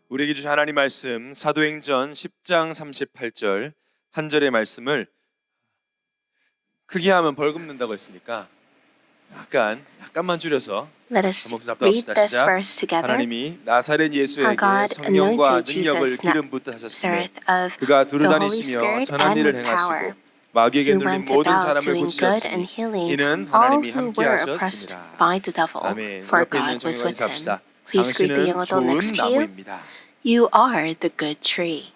우리에게 주신 하나님 말씀 사도행전 10장 38절 한 절의 말씀을 크게 하면 벌금 낸다고 했으니까 약간만 줄여서 Let us 한번 read 합시다. this 시작. verse together. 하나님이 나사렛 예수에게 How God 성령과 anointed 능력을 Jesus 기름 붓다 하셨으며 Nazareth of 그가 the 두루 Holy 다니시며 Spirit 선한 and 일을 with 행하시고 power, 마귀에게 who 눌린 went 모든 about 사람을 doing good 고치셨으니 and healing 이는 all 하나님이 who 함께 were oppressed 하셨습니다. by the devil, 아멘. for 옆에 있는 God was 정의관 with him. 인사합시다. Please greet the young 당신은 adult 좋은 next to you. 나무입니다. You are the good tree.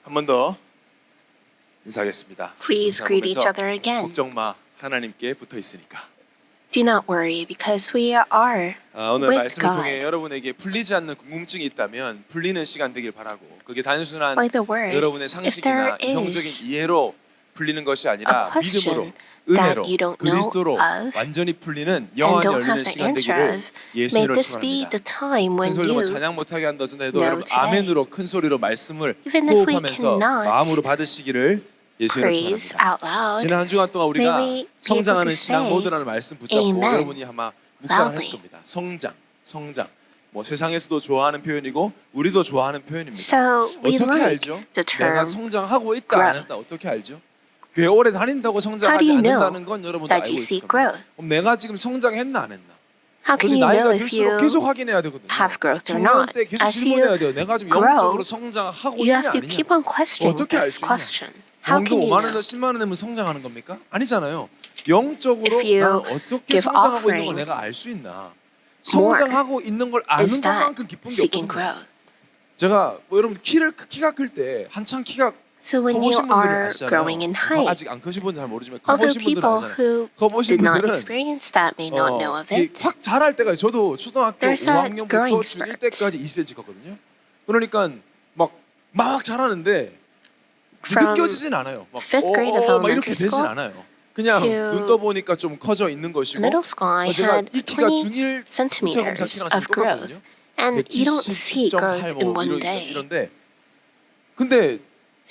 한 번 더 인사하겠습니다. Please greet each 인사하면서 other again. 걱정 마. 하나님께 붙어 있으니까. Do not worry, because we are 오늘 with 말씀을 통해 God. 여러분에게 풀리지 않는 궁금증이 있다면 풀리는 시간 되길 바라고 그게 단순한 By the word, 여러분의 if 상식이나 there is 이성적인 이해로 풀리는 것이 a 아니라 믿음으로 question 은혜로 that you don't know 그리스도로 of 완전히 풀리는 and 영안이 don't 열리는 have the 시간 answer 되기를 of, 예수 may 이름으로 this be 축원합니다. the time 큰 when 소리로 you 찬양 못하게 한다도 해도 know 여러분 today. 아멘으로 큰 소리로 말씀을 Even if we 호흡하면서 cannot 마음으로 받으시기를 예수 이름으로 praise 축원합니다. out loud, 지난 한 주간 동안 우리가 may we be 성장하는 able to 신앙 say 모드라는 말씀 붙잡고 amen 여러분이 아마 묵상을 loudly. 했을 겁니다. 성장. 뭐 세상에서도 좋아하는 표현이고 우리도 좋아하는 표현입니다. So we 어떻게 like 알죠? the term 내가 성장하고 있다 grow. 안 했다 어떻게 알죠? 교회 오래 다닌다고 How do 성장하지 you know 않는다는 건 여러분도 that 알고 you 있을 see 겁니다. growth? 그럼 내가 지금 성장했나 안 했나? How can 도대체 you 나이가 know if 들수록 you 계속 확인해야 되거든요. have growth or 청년 not? 때 계속 As 질문해야 you 돼요. 내가 지금 grow, 영적으로 성장하고 you 있냐 have to 아니냐? keep on questioning 어떻게 알 this 수 있냐? question. How 원금 can you 5만 원, know? 10만 원 내면 성장하는 겁니까? 아니잖아요. 영적으로 If you 나는 어떻게 give 성장하고 있는 걸 offering 내가 알 수 있나? more, 성장하고 있는 걸 아는 Is that 것만큼 기쁜 게 seeking 없거든요. growth? 제가 뭐 여러분 키가 클 때 한창 키가 So when you 커보신 분들은 are 아시잖아요. growing in height, 아직 안 커신 분들 잘 모르지만 although 커보신 분들은 people 알잖아요. who 커보신 did not 분들은 experience that may not know of 이게 it, 확 자랄 때가 저도 초등학교 There's a 5학년부터 growing 중1 spurt. 때까지 20cm 컸거든요. 그러니까 막 자라는데 From 느껴지진 않아요. 막, fifth grade of 막 이렇게 elementary 되진 school 않아요. 그냥 to 눈 떠보니까 좀 커져 있는 것이고 middle school, I 제가 had 이 키가 20 중1 신체 검사 centimeters 키랑 of 지금 똑같거든요. growth. And you don't see growth 170.8 in 뭐 one day. 이런데 근데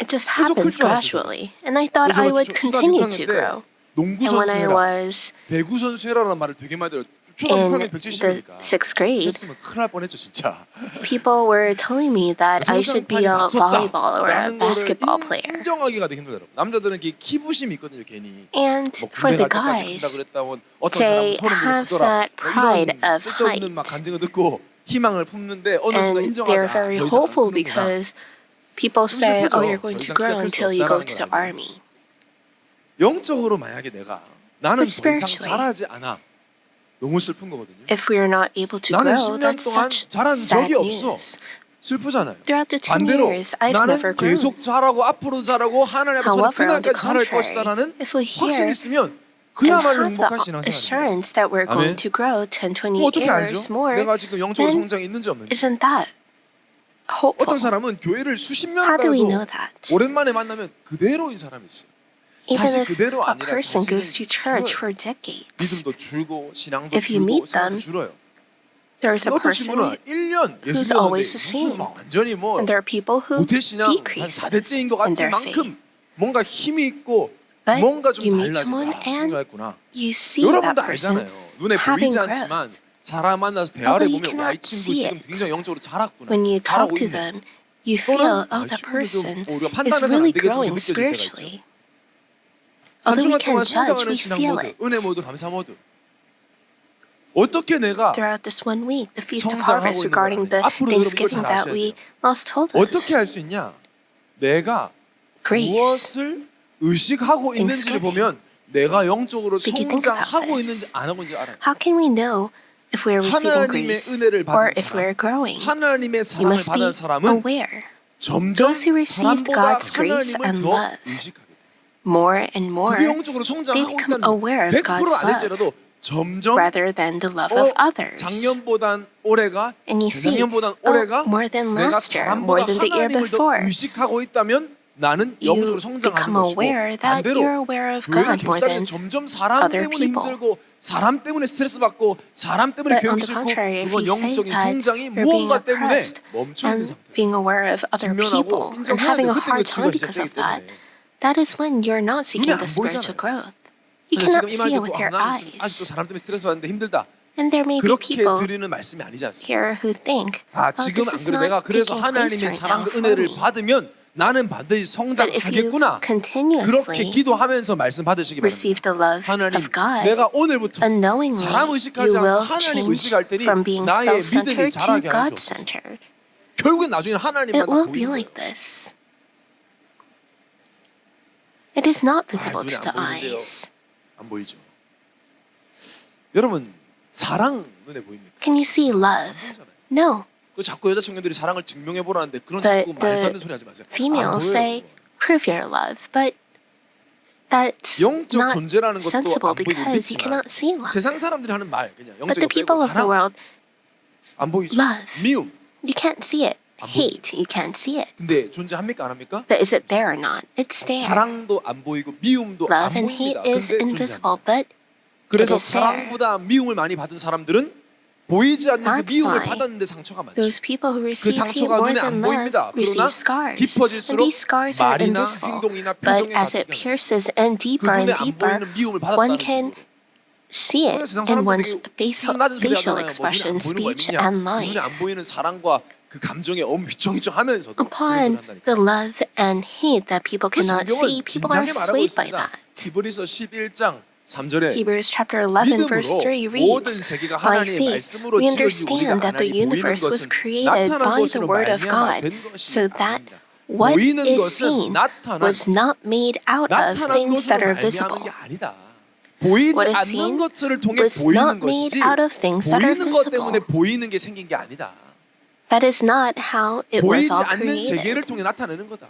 It just 계속 클 happens 줄 알았어요. gradually. And I thought I would continue to grow. 농구 And when I 선수해라, was 배구 선수해라라는 말을 되게 많이 들어요. in 초등학교 the 170이니까. 6th grade, 그랬으면 큰일 날 뻔했죠 진짜. people were telling me that I should be a volleyball or a 라는 거를 basketball player. 인정하기가 되게 힘들더라고. 남자들은 기부심이 있거든요 괜히. And 뭐 for 군대 the 갈 때까지 guys, 간다 그랬다. 어떤 they 사람은 have 크더라. that pride 이런 of 쓸데없는 막 height. 간증을 듣고 희망을 품는데 어느 순간 And 인정하지 they're very 더 이상 안 hopeful 크는구나. because people 좀 say, 슬프죠. oh, you're going 더 to 이상 grow 키가 클수 until you go 없다라는 to the 걸 알고. army. 영적으로 만약에 나는 더 But 이상 spiritually, 자라지 않아. 너무 슬픈 거거든요. If we are not able to 나는 grow, 10년 that's 동안 such 자란 sad 적이 없어. news. 슬프잖아요. Throughout the 10 반대로 years, I've 나는 never grown. 계속 자라고 앞으로 자라고 하나님 앞에서는 However, on the 그날까지 자랄 contrary, 것이다라는 if we 확신이 hear 있으면 and 그야말로 have 행복한 the 신앙생활입니다. assurance that we're 아멘. going to grow 10, 20 뭐 어떻게 알죠? years more, 내가 지금 영적으로 then 성장이 있는지 없는지. isn't that 어떤 hopeful? 사람은 교회를 수십 년 How do we know 다녀도 that? 오랜만에 만나면 그대로인 사람이 있어요. Even 사실 if 그대로 a 아니라 person goes 사실은 to church 줄어요. for decades, 믿음도 줄고 신앙도 If you 줄고 meet 생각도 them, 줄어요. there's a 어떤 person 친구는 1년 who's 예수 always 믿었는데 the 무슨 same. 막 완전히 뭐 and there are people who 모태신앙 한 decrease 4대째인 것 in 같은 their faith. 만큼 뭔가 힘이 있고 But 뭔가 좀 you meet 달라진다 someone and 생각했구나. You see that 여러분도 person 알잖아요. 눈에 having 보이지 growth. 않지만 사람 만나서 대화를 Although you 보면 와, 이 cannot 친구 see 지금 it. 굉장히 영적으로 자랐구나. When you talk 잘하고 to 있네. them, you 또는 feel, 아, oh, 이 that 친구도 person 좀 우리가 is 판단해서는 안 really 되겠지만 growing 느껴질 때가 있죠. spiritually. 한 Although 주간 we can't 동안 judge, 성장하는 we 신앙 feel 모드, it. 은혜 모드, 감사 모드. 어떻게 내가 Throughout this 1 week, the Feast of 성장하고 Harvest, 있는 regarding 걸 the 아니에요. 앞으로 여러분 이걸 Thanksgiving 잘 that 아셔야 we 돼요. last told us, 어떻게 할 수 있냐? 내가 grace. 무엇을 의식하고 있는지를 보면 내가 영적으로 Did you think about 성장하고 this? 있는지 안 하고 있는지 알아요. How can we know if we are receiving 하나님의 grace 은혜를 or 받은 if we are growing? 하나님의 You 사랑을 must be 받은 사람은 aware. 점점 Those who received 사람보다 God's grace 하나님을 and 더 love 의식하게 돼요. More and more, 그게 영적으로 they 성장하고 become 있다는 aware of 100% God's 아닐지라도 love 점점 rather than the love of others. 작년보단 올해가 And you see, 재작년보단 oh, 올해가 more than 내가 last year, 사람보다 more than the year 하나님을 더 before. 의식하고 있다면 나는 you 영적으로 성장하는 become 것이고 aware that 반대로 you're aware of 교회를 God more 계속하면 than 점점 사람 other 때문에 people. 힘들고 사람 때문에 스트레스 받고 사람 때문에 But on 교육이 the 싫고 contrary, if 그건 you say 영적인 that 성장이 you're being 무언가 때문에 oppressed 멈춰 있는 and 상태. being aware of other people 직면하고 and 인정해야 having 돼. a 그때 그 hard 치유가 time because 시작되기 of that, 때문에. that is when you're not seeking 눈에 the 안 spiritual 보이잖아요. growth. You 그래서 cannot 지금 이 말 see it 듣고 with your 나는 좀 아직도 eyes. 사람 때문에 스트레스 받는데 힘들다. And there may be 그렇게 people 들으는 말씀이 아니지 않습니까? here who think, 아 oh, 지금 this 안 is 그래 내가 not 그래서 taking place 하나님의 right now 사랑과 for 은혜를 me. 받으면 나는 반드시 But if you 성장하겠구나. 그렇게 continuously 기도하면서 말씀 받으시기 receive 바랍니다. the love 하나님, of God, 내가 오늘부터 unknowingly 사람 의식하지 you 않고 will 하나님 change 의식할 테니 from being 나의 믿음이 self-centered to 자라게 하여 주옵소서. God-centered. 결국엔 나중에 하나님만 It will 보이는 be 거예요. like this. It is not visible 눈에 to the 안 보이는데요. eyes. 안 보이죠. 여러분 사랑 눈에 보입니까? Can you see 안 love? 보이잖아요. No. 그 자꾸 여자 청년들이 사랑을 증명해 보라는데 그런 But 자꾸 말도 안 the 되는 소리 하지 마세요. 안 females 보여요. say, prove your love, but that's 영적 not 존재라는 것도 sensible 안 보이고 because you 믿지만 cannot see love. 세상 사람들이 하는 말 그냥 But the 영적이 people 빼고 of the 사랑 world, 안 보이죠. love. 미움. you can't see it. 안 보이죠. Hate, you can't see it. 근데 존재합니까 안 합니까? But is it there or not? It's there. 사랑도 안 보이고 미움도 안 Love and hate 보입니다. is 근데 invisible, 존재합니다. but 그래서 it is there. 사랑보다 미움을 많이 받은 사람들은 보이지 않는 그 That's 미움을 why 받았는데 상처가 많죠. those people who 그 receive hate 상처가 more 눈에 안 than 보입니다. love receive 그러나 scars. And 깊어질수록 these scars are 말이나 invisible. 행동이나 But 표정에 as it 닿게 pierces and 그 deeper and 눈에 안 deeper, 보이는 미움을 one 받았다는 can 식으로. see it 세상 in 사람들 one's 되게 수준 낮은 소리 facial 하잖아요. 뭐 눈에 안 expression, 보이는 거 speech, 아니냐? and 눈에 life. 안 보이는 사랑과 그 감정에 휘청휘청하면서도 Upon the love and hate that people cannot see, 성경은 people are 진작에 말하고 swayed by 있습니다. that. 히브리서 11장 3절에 Hebrews chapter 11 verse 3 믿음으로 모든 reads, 세계가 by 하나님의 faith, 말씀으로 we 지어지고 우리가 understand that the 하나님 보이는 universe was 것은 created 나타난 by the 것으로 word of 말미암아 God, 된 것이 so that 아닙니다. what 보이는 is 것은 seen 나타난 was not made out of 나타난 things that 것으로 are 말미암은 visible. 게 아니다. 보이지 What is 않는 seen 것들을 통해 was 보이는 not made 것이지 out of things that are 보이는 것 때문에 visible. 보이는 게 생긴 게 아니다. That is not how it was 보이지 all 않는 세계를 created. 통해 나타내는 거다.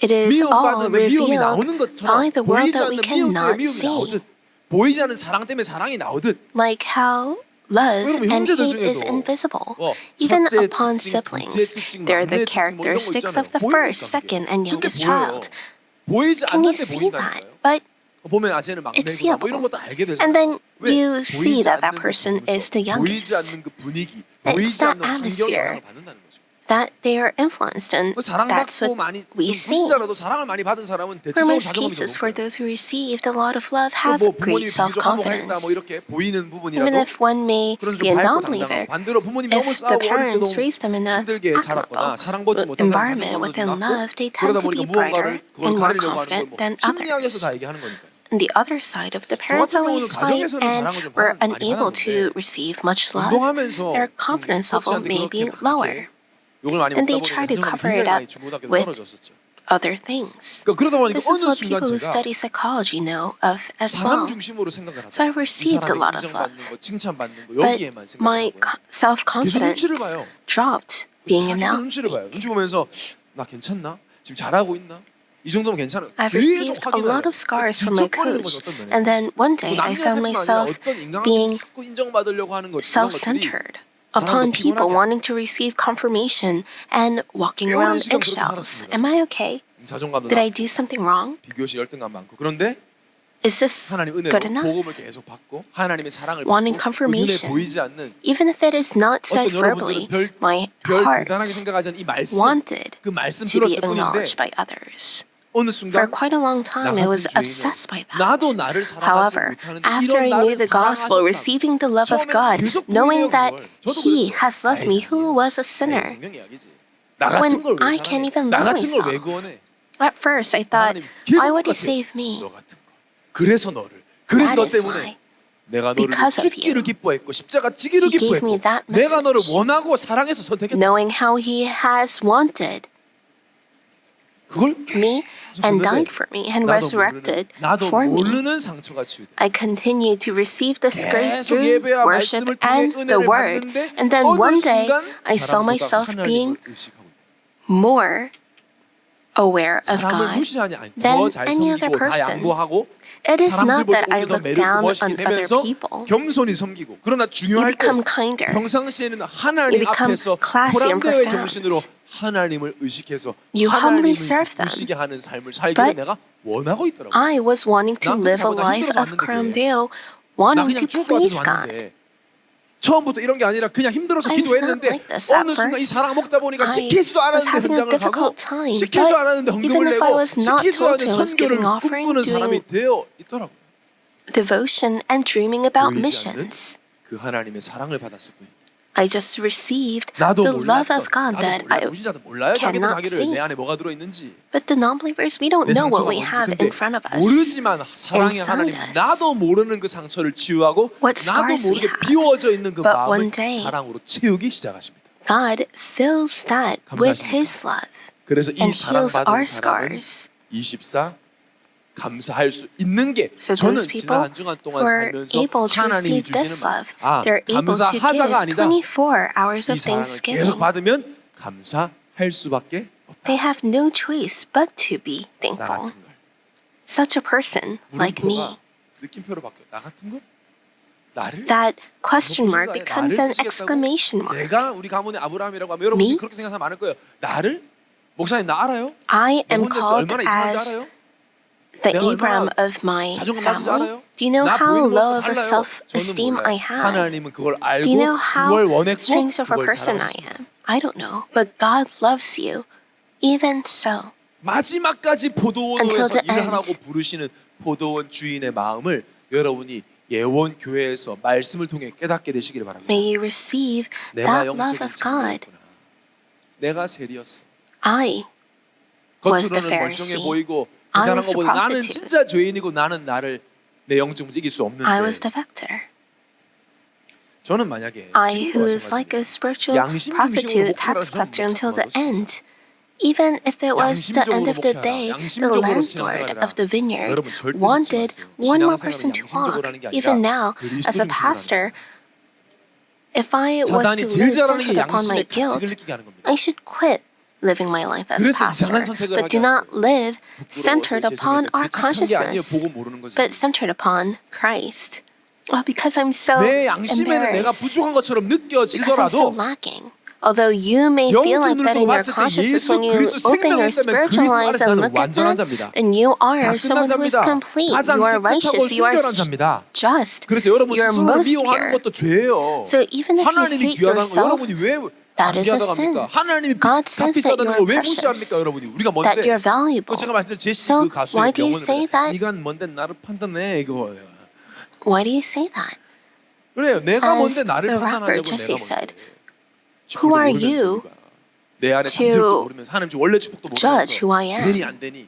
It is 미움 all 받으면 미움이 revealed 나오는 by 것처럼 the world 보이지 that we 않는 미움 때문에 cannot 미움이 see. 나오듯 보이지 않는 사랑 때문에 사랑이 나오듯 Like how love 여러분, and 형제들 hate is 중에도 invisible. 뭐 Even 첫째 upon 특징, siblings, 둘째 특징, they're 막내 특징 뭐 이런 the 거 characteristics 있잖아요. of the 보이니까 first, 그게. second, and 근데 youngest 보여요. child. 보이지 Can you 않는데 see that? 보인다니까요. But 보면 아 쟤는 it's 막내구나 뭐 이런 seeable. 것도 알게 되잖아요. And then 왜? you see 보이지 that that 않는 그 person 정서, is the 보이지 youngest. 않는 그 분위기, It's 보이지 that 않는 환경에 atmosphere. 영향을 받는다는 거죠. That they are influenced, and 그 that's 사랑받고 what 많이 we 좀 see. 불신자라도 사랑을 많이 받은 사람은 For 대체적으로 most 자존감이 cases, 좀 for 높아요. those who received a lot of love have 뭐 great 부모님이 비교적 한몫했다 self-confidence. 뭐 이렇게 보이는 Even 부분이라도 if one may 그런 be 좀 a 밝고 당당하고 non-believer, 반대로 부모님 너무 if the 싸우고 어릴 때 parents 너무 raised them in a 힘들게 살았거나 사랑받지 못한 사람 environment 자존감도 좀 within 낮고 love, they 그러다 tend to 보니까 be brighter 무언가를 그걸 and more 가리려고 하는 confident 걸뭐 than 심리학에서 others. 다 얘기하는 거니까요. On the other side of the 저 parents 같은 경우는 always fight 가정에서는 and 사랑을 좀 were 많이 unable to 받았는데 receive much love, 운동하면서 their 좀 confidence level 코치한테 may 그렇게 be 막 lower. 이렇게 욕을 많이 And 먹다 they 보니까 try to 자존감이 cover 굉장히 it 많이 up 주고받게 with 떨어졌었죠. other things. 그러다 보니까 This is 어느 what 순간 people who 제가 study psychology know of as 사람 well. 중심으로 생각을 So I 하죠. 이 received a 사람이 lot of 인정받는 love. 거, 칭찬받는 거 But 여기에만 my 생각하고 self-confidence 계속 눈치를 봐요. dropped being 계속 announced. 눈치를 봐요. 눈치 보면서 나 괜찮나? 지금 잘하고 있나? 이 정도면 괜찮아. I've 계속 received a 확인을 lot 해요. of scars from my 질척거리는 거죠, coach, 어떤 면에서. and then one day I found 남녀세뿐만 아니라 myself 어떤 인간관계 being 자꾸 인정받으려고 하는 것 이런 것들이 self-centered 사람을 upon 더 people 피곤하게 wanting to receive confirmation and walking 꽤 오랜 around 시간 그렇게 eggshells. 살았습니다. Am I okay? 자존감도 Did I 낮고 do something wrong? 비교시 열등감 많고 그런데 Is this 하나님 good 은혜로 enough? 복음을 계속 받고 하나님의 사랑을 Wanting 받고 그 눈에 confirmation. 보이지 않는 Even if it is not 어떤 said verbally, 여러분들은 my 별 heart 대단하게 생각하지 않는 이 말씀 wanted 그 말씀 to be 들었을 뿐인데 acknowledged by others. 어느 For 순간 quite a long time, I was 나 같은 obsessed by 죄인은 나도 that. 나를 사랑하지 However, 못하는데 after 이런 I knew 나를 the gospel, 사랑하셨다. receiving the love of 처음에는 God, 계속 knowing 부인해요, that 그걸. 저도 He 그랬어요. has loved me 에이, who was a 에이, sinner. 성경 이야기지. 나 When 같은 걸 왜 I can't 사랑해? even 나 love 같은 걸 왜 myself. 구원해? At first, I thought, 하나님 계속 why would He 똑같아. save me? 너 같은 거. 그래서 너를 너 That is 때문에 why. 내가 너를 Because of 찢기를 you. 기뻐했고 십자가 찌기를 He gave 기뻐했고 me that 내가 너를 message. 원하고 사랑해서 선택했다. Knowing how He has wanted 그걸 me 계속 and 보는데 died for me and resurrected 나도 for me. 모르는 상처가 치유돼. I continue to receive this grace 계속 through 예배와 worship 말씀을 통해 and the 은혜를 word. 받는데 And then 어느 one day, 순간 I saw 사람보다 myself being 하나님을 의식하고 있다. more aware of 사람을 God. 무시하니 아니 than 더잘 any other 섬기고 다 person. 양보하고 It is not 사람들보다 that I 오히려 더 look 매력있고 down 멋있게 on other 되면서 people. 겸손히 섬기고 그러나 You 중요할 때 become kinder. 평상시에는 하나님 You become 앞에서 classy and 보람대의 profound. 정신으로 하나님을 의식해서 You humbly 하나님을 serve them. 기쁘시게 하는 삶을 살기를 But 내가 원하고 있더라고요. I was wanting to 난 live a 그렇게 자꾸만 life 힘들어서 of 왔는데 Cramdale, 나 wanting 그냥 to 죽을 것 please 같아서 God. 왔는데 처음부터 이런 게 아니라 그냥 힘들어서 I was 기도했는데 not like this at 어느 순간 이 first. 사랑 먹다 보니까 I 시키지도 was 않았는데 having a 현장을 가고 difficult time, 시키지도 but 않았는데 헌금을 even if I 내고 was not 시키지도 told 않은 to, I was 선교를 giving offering, 꿈꾸는 사람이 doing 되어 있더라고요. devotion and dreaming about 보이지 않는 missions. 그 하나님의 사랑을 받았을 뿐. I just received 나도 the love 몰랐던, of God that I 무신자도 몰라요. 자기도 cannot 자기를 see. 내 안에 뭐가 들어 있는지. But the non-believers, we don't 내 know what 상처가 we 뭔지. have 근데 in front of us. 모르지만 사랑의 inside 하나님 us. 나도 모르는 그 상처를 치유하고 What 나도 scars we 모르게 have. 비워져 있는 그 But 마음을 one day, 사랑으로 채우기 시작하십니다. God fills that with 감사하십니까? His love 그래서 이 and heals 사랑받은 our 사람은 scars. 24 감사할 수 있는 게 So 저는 those people 지난 한 주간 동안 who are 살면서 able to 하나님이 receive this 주시는 말, love, they're able to 감사하자가 give 아니다. 24 hours 이 of 사랑을 계속 thanksgiving. 받으면 감사할 수밖에 없다. They have no choice but to be 나 thankful. 같은 걸. Such a person like 물음표가 me. 느낌표로 바뀌어. 나 같은 걸? 나를? That question mark 나를 becomes an 쓰시겠다고? exclamation mark. 내가 우리 가문의 아브라함이라고 하면 여러분들이 Me? 그렇게 생각하면 많을 거예요. 나를? 목사님 나 알아요? I 내 am 혼자 called 얼마나 이상한지 as 알아요? the 내가 Abraham 얼마나 of my 자존감 낮은 줄 family. 알아요? Do you know 나 how 보이는 low 것도 of a 달라요. self-esteem 저는 I 몰라요. have? 하나님은 그걸 알고 Do you know how 그걸 원했고 strange of a 그걸 person I 사랑하셨습니다. am? I don't know, but God loves you. Even so, 마지막까지 Until 포도원에서 the 일을 end. 하라고 부르시는 포도원 주인의 마음을 여러분이 예원 교회에서 말씀을 통해 깨닫게 되시기를 바랍니다. may you receive 내가 that love 영적인 of God. 장로였구나. 내가 세리였어. I was the 겉으로는 멀쩡해 Pharisee. 보이고 I 대단한 was 거 the 보이고 나는 prostitute. 진짜 죄인이고 나는 나를 내 영적 문제 이길 수 없는데 I was the victor. 저는 만약에 I 지금도 who is like a 마찬가지입니다. spiritual 양심 중심으로 prostitute, 목표를 tax collector 하는 until the 사람은 end. Even if it was the end of the 양심적으로 day, 목회하라. the 양심적으로 landlord 신앙생활해라. of the vineyard 여러분 절대 wanted 속지 마세요. one more 신앙생활은 person to 양심적으로 walk. 하는 게 아니라 Even now, 그리스도 as a 중심으로 하는 pastor, if I was 사단이 to 제일 live 잘하는 게 centered upon my 양심의 가책을 guilt, 느끼게 하는 겁니다. I should quit living my life as a 그래서 pastor, 이상한 선택을 but 하게 do 하는 not 거예요. live 부끄러워서 centered upon 죄송해서 our 그게 착한 게 아니에요. consciousness, 보고 모르는 거지. but centered upon Christ. Well, because I'm so 내 양심에는 내가 embarrassed, 부족한 것처럼 because I'm so 느껴지더라도 lacking. Although you may feel like that in your 영적으로 봤을 때 consciousness 예수 when you 그리스도 open 생명이 your 있다면 spiritual 그리스도 eyes 안에서 and 나는 look at 완전한 them, 자입니다. then you 다 are someone 끝난 who is 자입니다. complete. 가장 You are 깨끗하고 righteous. You are 순결한 자입니다. just. 그래서 여러분 You are 스스로를 most 미워하는 pure. 것도 죄예요. So even if you 하나님이 hate 귀하다는 거 yourself, 여러분이 왜 that 안 is a 귀하다고 sin. 합니까? 하나님이 God says 값 that 비싸다는 you are 걸 왜 precious, 무시합니까 여러분이? 우리가 that 뭔데? you're valuable. 또 제가 말씀드린 제시 So 그 가수의 why do you say that? 네가 뭔데 나를 판단해 이거. Why do you say that? 그래요. 내가 As 뭔데 나를 the rapper 판단하려고 Jesse 내가 said, 뭔데. Who are you 내 안에 to 잠들도 모르면서 하나님 주 원래 축복도 judge who I 모르면서 am? 되니 안 되니.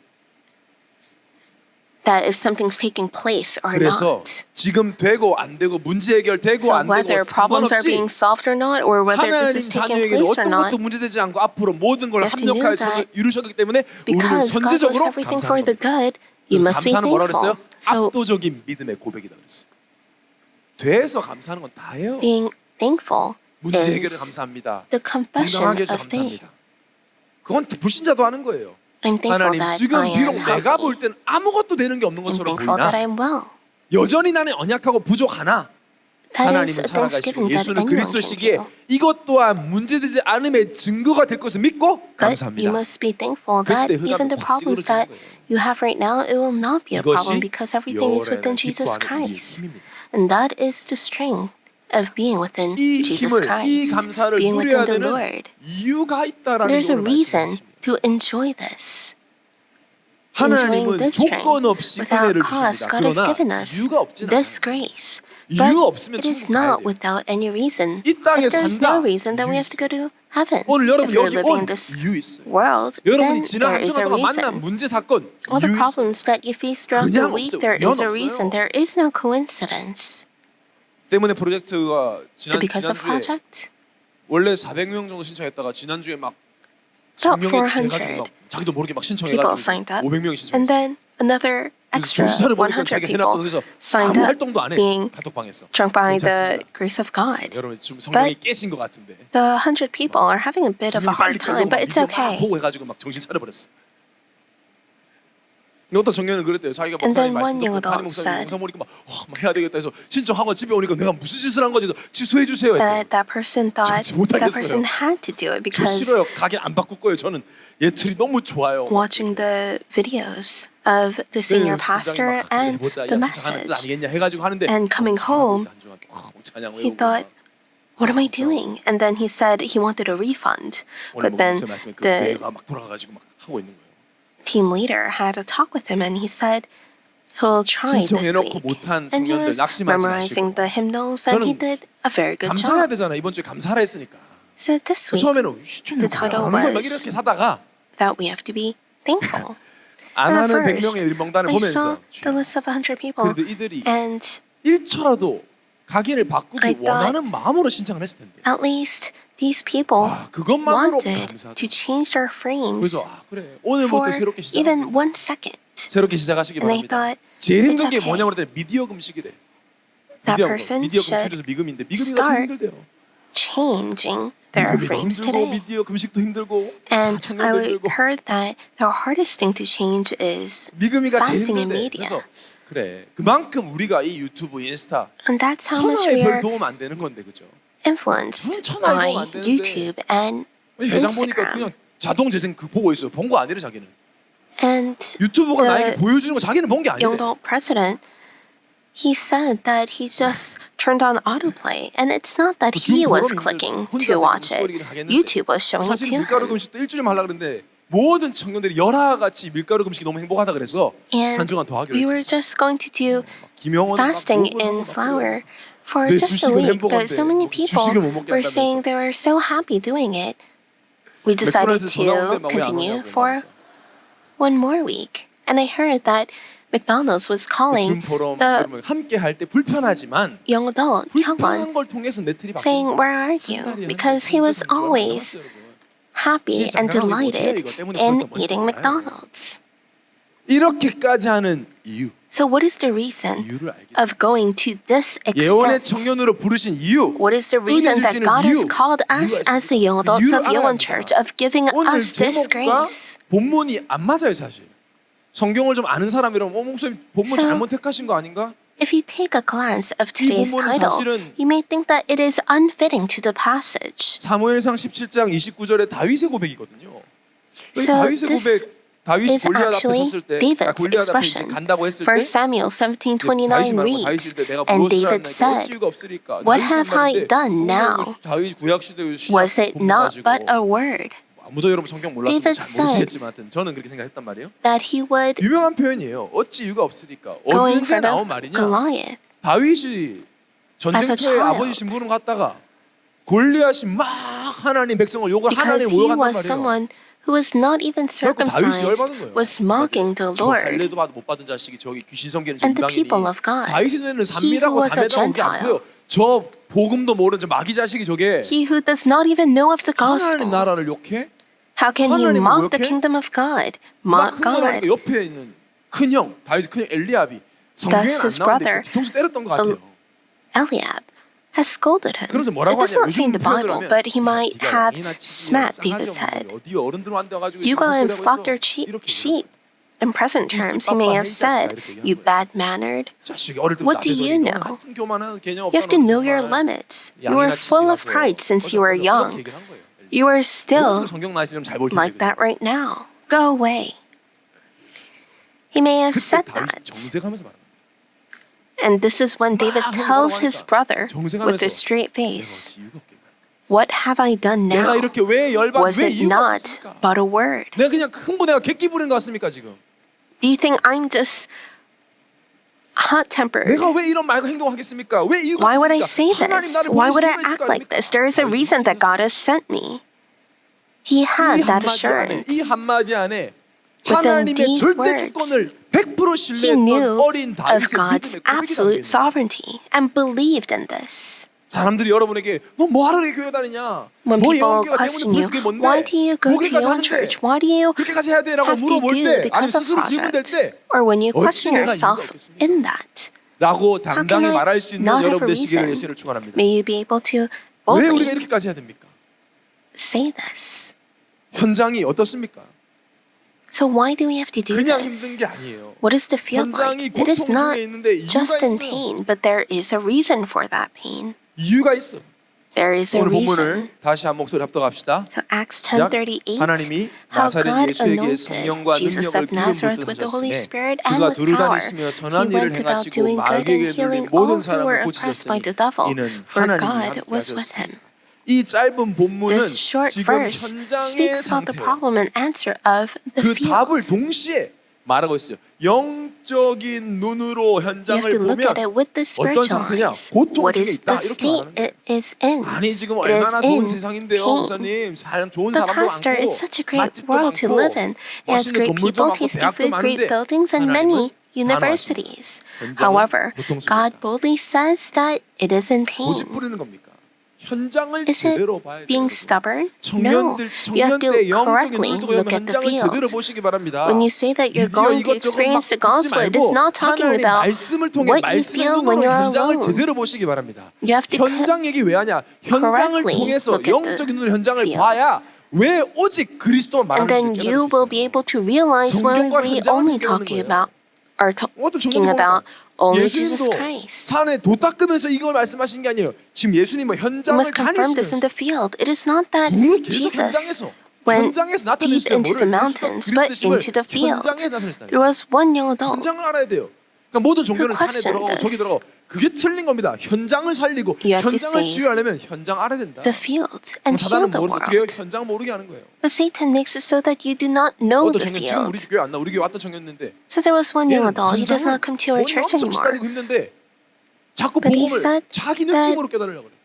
that if something's taking place or 그래서 not? 지금 되고 안 되고 문제 해결되고 So 안 되고 whether problems are 상관없이 being solved or not, or whether 하나님 this is taking 자녀에게는 place or 어떤 not, 것도 문제되지 않고 앞으로 모든 걸 you have to know 합력하여 that 이루셨기 때문에 우리는 because God works 선제적으로 everything for 감사하는 the 겁니다. good, you 그래서 must be 감사는 뭐라 그랬어요? thankful. So 압도적인 믿음의 고백이다 그랬어요. 돼서 감사하는 건 다예요. being thankful 문제 해결에 is 감사합니다. the confession 건강하게 해서 of faith. 감사합니다. 그건 불신자도 하는 거예요. I'm thankful 하나님 that 지금 I am 비록 내가 볼 healthy. 땐 아무것도 되는 게 없는 I'm 것처럼 thankful that 보이나 I'm well. 여전히 나는 연약하고 부족하나 That 하나님은 is a 살아가시고 thanksgiving that 예수는 anyone 그리스도 can 시기에 do. 이것 또한 문제되지 않음의 증거가 될 것을 믿고 But 감사합니다. you must be thankful that 그때 even 흑암이 the 확 problems that 찌그러지는 거예요. you have right now, it will not be a problem 이것이 because everything is 요란한 within Jesus 기뻐하는 우리의 Christ. 힘입니다. And that is the strength of being within 이 Jesus 힘을 이 Christ, 감사를 being 누려야 within the 되는 Lord. 이유가 있다라는 There's a 걸 reason 말씀하십니다. to enjoy this. 하나님은 Enjoying this 조건 strength 없이 without 은혜를 cause, 주십니다. God has 그러나 given us 이유가 없진 this 않아요. grace. 이유 But 없으면 it is 천국 가야 not 돼요. without any reason. 이 땅에 If there's 산다. no reason, then we 이유 have to go to heaven. 오늘 여러분 If we're 여기 living 온 in this 이유 있어요. world, 여러분이 then 지난 there 한 is 주간 a 동안 만난 reason. 문제 사건 All the 이유 있어요. problems that you face throughout the 그냥 week, 없어요. there 연 is a 없어요. reason. There is no coincidence. 때문에 프로젝트가 Because the 지난주에 project, 원래 400명 정도 신청했다가 지난주에 막 about 성령에 취해가지고 400 막 자기도 모르게 막 people 신청해가지고 signed up. 500명이 And 신청했어요. then another 그래서 extra 정신 차려보니까 100 자기 people 해놨거든. 그래서 signed 아무 up, 활동도 안 해. being 단톡방에서. drunk by the 괜찮습니다. grace of God. 여러분 지금 성령이 깨신 것 같은데. The 100 people are having a bit of a 성령이 빨리 hard time, 깨려고 막 but it's 미디어 막 okay. 보고 해가지고 막 정신 차려버렸어. 어떤 청년은 그랬대요. 자기가 And 목사님 then 말씀 one 듣고 young 담임 adult 목사님 said 영상 보니까 막 해야 되겠다 해서 신청하고 집에 오니까 내가 무슨 짓을 한 거지? 취소해 주세요 했대요. that person thought that person had to do it 저 because 싫어요. 가게 안 바꿀 거예요. 저는 예틀이 너무 좋아요. watching the videos of the senior pastor and the message. 아니겠냐 해가지고 하는데 And coming home, he thought, what am I 그렇죠. doing? And then he said he wanted a refund. But then the 그 막 돌아가가지고 막 하고 있는 거예요. team leader had a talk with him and he said he'll try this 신청해놓고 week. 못한 And he 청년들 was 낙심하지 memorizing 마시고 the hymnals and he 저는 did a very good 감사해야 job. 되잖아. 이번 주에 감사를 했으니까. So this week 처음에는 신청이 the title 막 was 이렇게 하다가 that we have to be thankful. 안 And at 하는 first, 100명의 명단을 I saw 보면서 the list of 100 people 그래도 이들이 and 1초라도 가게를 I 바꾸기 thought- 원하는 마음으로 신청을 했을 텐데 at least these people 그것만으로 wanted 감사하죠. to change their frames 그래서 그래 오늘부터 for 새롭게 even 시작 1 second. 새롭게 시작하시기 And I 바랍니다. thought 제일 힘든 it's 게 okay. 뭐냐고 그랬더니 미디어 금식이래. That 미디어 person 미디어 should 금식에서 미금인데 미금이가 제일 start 힘들대요. changing their 미금이도 frames 힘들고 today. 미디어 금식도 힘들고 And 창년도 I 힘들고 heard that the hardest thing to change is 미금이가 제일 fasting in 힘들대. media. 그래서 그래 그만큼 우리가 이 유튜브 인스타 and that's how much we 천하에 별 are 도움 안 되는 건데 그죠? influenced 천하에 도움 by 안 되는데. YouTube and 회장 보니까 Instagram. 그냥 자동 재생 그 보고 있어요. 본 거 아니래 자기는. And 유튜브가 The 나에게 보여주는 거 자기는 본 게 아니래. Yongdong president, he said that he just turned on autoplay, and it's not that he was clicking to watch it. YouTube was showing it 사실 to 밀가루 him. 금식도 일주일만 하려고 그랬는데 모든 청년들이 열화같이 밀가루 금식이 너무 행복하다 그래서 한 And 주간 더 하기로 we 했어요. were just going to do 김영원 fasting in flour for 내 just a 주식은 week, but 햄버거인데 so many 뭐 people 주식을 못 먹게 were 한다면서. saying they were so happy doing it. We decided 맥도날드 전화 to 오는데 막왜안 continue 오냐고 for 하면서. one more week. And I heard that McDonald's was calling 줌포럼 the 함께 할 때 불편하지만 young adult 불편한 Hyungwon 걸 통해서 네틀이 바뀌는 saying, "Where are you?" Because he was always happy and delighted in eating McDonald's. 이렇게까지 하는 이유 So what is the reason 이유를 알겠다. of going to this 예언의 extent? 청년으로 부르신 이유 What is the reason that God has called us as the young adults 이유를 of 알아야 Yeowon 합니다. Church of giving 오늘 us this 제목과 grace? 본문이 안 맞아요 사실. 성경을 좀 아는 사람이라면 목사님 본문 So- 잘못 택하신 거 아닌가? If you take a glance of today's 본문은 title, 사실은 you may think that it is unfitting to the passage. 사무엘상 17장 29절에 다윗의 고백이거든요. 이 So 다윗의 this 고백 다윗이 is 골리앗 앞에 actually 섰을 때 David's 골리앗 앞에 이제 expression. 간다고 했을 때 1 Samuel 17:29 reads, and David said, "What have I done now? 다윗 구약 시대 Was it not but a word 아무도 여러분 성경 몰랐으면 David 잘 said 모르시겠지만 하여튼 저는 그렇게 생각했단 말이에요. that he would 유명한 표현이에요. 어찌 이유가 없으니까 go in 언제 front 나온 of 말이냐? Goliath?" 다윗이 전쟁터에 child. 아버지 신부름 갔다가 골리앗이 막 하나님 백성을 욕을 Because 하나님 he 모욕한단 was 말이에요. someone who was not even 그래갖고 다윗이 circumcised, 열받은 거예요. was mocking the 저 Lord. 할례도 못 받은 자식이 저기 귀신 섬기는 저 And the 이방인이 people of God. 다윗의 눈에는 He 산미라고 who was a 사내다운 게 안 보여. 저 복음도 모르는 저 마귀 자식이 저게 He who does not even know of the 하나님 gospel. 나라를 욕해? How can he 하나님을 mock the 모욕해? kingdom of God? 막 Mock 흥분하니까 God. 옆에 있는 큰형 다윗의 큰형 엘리압이 성경에는 안 his 나오는데 brother, 뒤통수 때렸던 것 같아요. Eliab has scolded him. 그러면서 It 뭐라고 does 하냐? not say in 요즘 the Bible, 표현으로 but he 하면 might 네가 have 양이나 치지, smacked 싸가지 David's 없는 head. 거. 어디 어른들 앉아가지고 You go and 무슨 소리 flock 하고 their 있어? 이렇게 sheep. In present terms, he may have said, "You bad-mannered." 자식이 어릴 때부터 What do you 나대더니 너 know? 같은 교만한 개념 You have to 없다는 know your 정말 limits. You 양이나 are 치지 full of 마세요. pride since you were 이렇게 young. 얘기를 한 거예요. You are 그래서 still 성경 나 있으면 잘 볼 텐데 like that right now. Go away. He may have 그때 said 다윗이 that. 정색하면서 말합니다. And this is when David 막 tells his 흥분하고 brother 정색하면서 with a straight 내가 face, 어찌 이유가 없겠나? "What have I done 내가 now? 이렇게 왜 열받 Was 왜 it 이유가 not 없습니까? but a word? 내가 그냥 흥분해가 객기 부린 것 같습니까 지금? Do you think I'm just hot-tempered? 내가 왜 이런 말과 행동하겠습니까? 왜 이유가 Why would I 없습니까? say 하나님 this? 나를 Why would I 보내신 이유가 있을 act 거 like 아닙니까? this? There is a reason that God has sent me. He had that assurance. 이 한마디 안에 Within 하나님의 these 절대 words, 주권을 100% He knew 신뢰했던 어린 of 다윗의 God's 믿음의 고백이 absolute 담겨있는 sovereignty and believed in this. 사람들이 여러분에게 너 뭐하러 이렇게 교회 다니냐? When 뭐 people 예언교가 때문에 question you, 그게 뭔데? why do you go to 뭐게까지 your 하는데? church? Why do you 그렇게까지 해야 돼라고 have to 물어볼 do 때 아니면 because of 스스로 질문될 project? 때 Or when you 어찌 question 내가 yourself 이유가 없겠습니까? in that, 라고 how can 당당히 I 말할 수 있는 not have a 여러분 되시기를 reason? 예수님을 축원합니다. May you be able to 왜 우리가 boldly 이렇게까지 해야 됩니까? say this. 현장이 어떻습니까? So why do we have to do 그냥 힘든 this? 게 아니에요. What does it feel 현장이 like? It is 고통 not 중에 있는데 이유가 just in 있어요. pain, but there is a reason for that pain. 이유가 있어. There is a 오늘 reason. 본문을 다시 한 목소리 합독합시다. So Acts 시작. 10:38, 하나님이 how 나사렛 God 예수에게 anointed 성령과 Jesus 능력을 of Nazareth 기름 with the Holy 붓으셨으며 Spirit and 그가 with 두루 power. 다니시며 He 선한 일을 went about 행하시고 doing good 마귀에게 and healing 눌린 모든 all who 사람을 were oppressed by 고치셨으니 the devil, 이는 for 하나님이 God 함께 was with him. 하셨습니다. 이 짧은 본문은 This short 지금 verse 현장의 speaks about the 상태예요. problem and answer of the 그 답을 field. 동시에 말하고 있어요. 영적인 눈으로 You have 현장을 to look 보면 at it with the 어떤 spiritual 상태냐? eyes. 고통 What 중에 is 있다 the 이렇게 state 말하는 거예요. it is in? 아니 지금 It is 얼마나 좋은 in 세상인데요, pain. 목사님. 사람 좋은 The 사람도 pastor, 많고 it's such a great 맛집도 world to 많고 live in. It has 멋있는 great 건물도 people, 많고 tasty 대학도 food, great 많은데 buildings, and 하나님은 many 단호하십니다. universities. 현장은 However, 고통스럽다. God boldly says that it is in 고집 pain. 부리는 겁니까? 현장을 Is it 제대로 봐야 돼요. being 여러분. stubborn? No. 청년들 You 청년 have to 때 영적인 correctly 눈을 뜨고 look at the 현장을 제대로 field. 보시기 바랍니다. When you say that you're 미디어 going to 이것저것 막 experience the 듣지 gospel, it is 말고 not talking 하나님 about 말씀을 통해 what you 말씀의 feel when 눈으로 you're 현장을 alone. 제대로 보시기 바랍니다. You have to 현장 얘기 왜 하냐? 현장을 correctly 통해서 look at the 영적인 눈으로 현장을 field. 봐야 왜 오직 그리스도만 And then 말하는지 you 깨달을 수 will be 있어요. able to realize when 성경과 we 현장을 only 비교하는 talking 거예요. about are 어떤 talking 정리를 about 보니까 only Jesus 예수님도 Christ. 산에 도 닦으면서 이걸 말씀하신 게 아니에요. 지금 예수님은 We 현장을 must confirm this in 다니시면서 the field. It is not that 늘 계속 Jesus 현장에서 went 현장에서 deep 나타내셨어요. into the mountains, but into the field. 현장에서 나타내셨다. There was one young adult 현장을 알아야 돼요. 그러니까 모든 종교는 산에 questioned 들어가고 저기 this. 들어가고 그게 틀린 겁니다. 현장을 살리고 You have to 현장을 save 치유하려면 현장 알아야 된다. the field 그럼 and heal 사단은 the 뭘 어떻게 해요? world. 현장 모르게 하는 거예요. But Satan makes it so that you do not know 어떤 the 청년 지금 우리 field. 교회 안 나. 우리 교회 왔던 청년인데 So there was one young 얘는 adult. He does 현장을 not come to our church 엄청 anymore. 시달리고 힘든데 자꾸 But he 복음을 said 자기 that 느낌으로 깨달으려고 그래.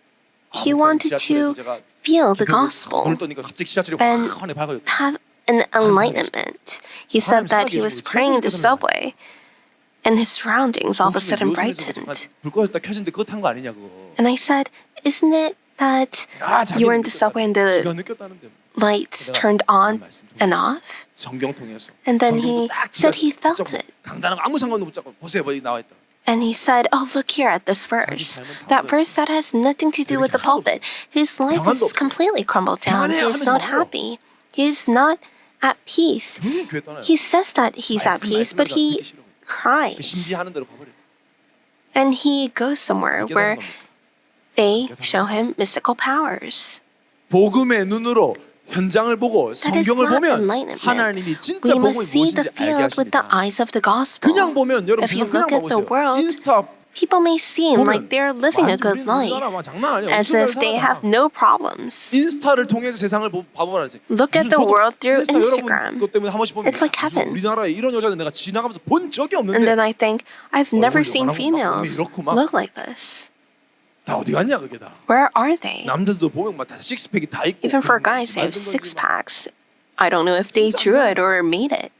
He wanted to feel the gospel 눈을 떠니까 갑자기 지하철이 and 확 안에 밝아졌다. have an enlightenment. He said that he was praying in the subway and his surroundings all of a sudden brightened. 불 꺼졌다 켜진데 그거 탄 거 아니냐 그거. And I said, isn't it that you were in the subway and the 지가 느꼈다는데. lights turned on and off? 성경 통해서. And then he said he felt 붙잡고 it. 강단하고 아무 상관도 못 잡고 보세요 뭐 나와 있다. And he said, oh, look here at this verse. That verse that has nothing to do with the pulpit. His life is completely crumbled down. He is not happy. He is not at peace. 형님 교회 떠나요. He says that he's at peace, but he cries. 신비하는 대로 가버려. And he goes somewhere where 겁니까? they show him mystical powers. 복음의 눈으로 현장을 보고 That is 성경을 not 보면 enlightenment. 하나님이 진짜 We 복음이 must see the 무엇인지 알게 field with the 하십니다. eyes of the gospel. 그냥 보면 여러분 If you 세상 그냥 look at the 봐보세요. world, 인스타 people may seem 보면 like they're living a good life, 장난 아니야. as if they have no problems. 인스타를 통해서 세상을 봐보라지. Look at the world through Instagram. 것 때문에 한 번씩 보면 It's like 무슨 heaven. 우리나라에 이런 여자는 내가 지나가면서 본 적이 And 없는데 then I think, I've never 얼굴이 seen 요만하고 막 females 몸이 이렇고 막. look like this. 다 어디 갔냐 그게 다. Where are they? 남들도 보면 막 다 식스팩이 다 있고. Even for 그래서 guys, they have 만든 건지 six 막. packs. I don't know if they drew it or made it.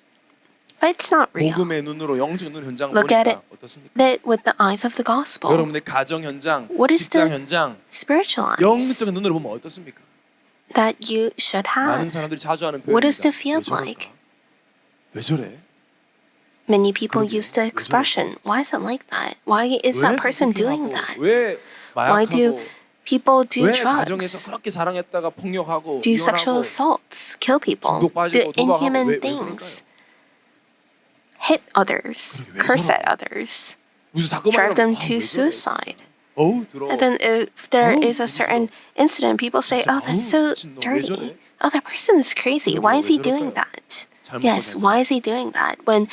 But it's not real. 복음의 눈으로 영적인 눈 현장을 Look at 보니까 it. 어떻습니까? That with the eyes of the gospel, 여러분의 가정 현장, What is 직장 the- 현장, spiritual eyes 영적인 눈으로 보면 어떻습니까? that you should 많은 have. 사람들이 자주 하는 What 표현입니다. does the field 왜 저럴까? like? 왜 저래? Many people 그러게요. use the 왜 expression, why is it like that? Why is that person doing that? 왜 Why do 마약하고 people do 왜 가정에서 drugs, 그렇게 사랑했다가 폭력하고 do sexual 이혼하고 assaults, kill people, 중독 빠지고 do 도박하고 inhuman 왜 things, hit others, 그러게 왜 curse at 저러나? others, 무슨 사건만 drive them 일어나면 to 왜 저래? suicide. 어우 더러워. And then if there Oh, is a certain incident, people say, 진짜, oh, that's 어우, so 미친놈, 왜 저래? dirty. Oh, that person is crazy. Why is he 왜 doing 저럴까요? that? 잘못 Yes, 보내서. why is he doing that? When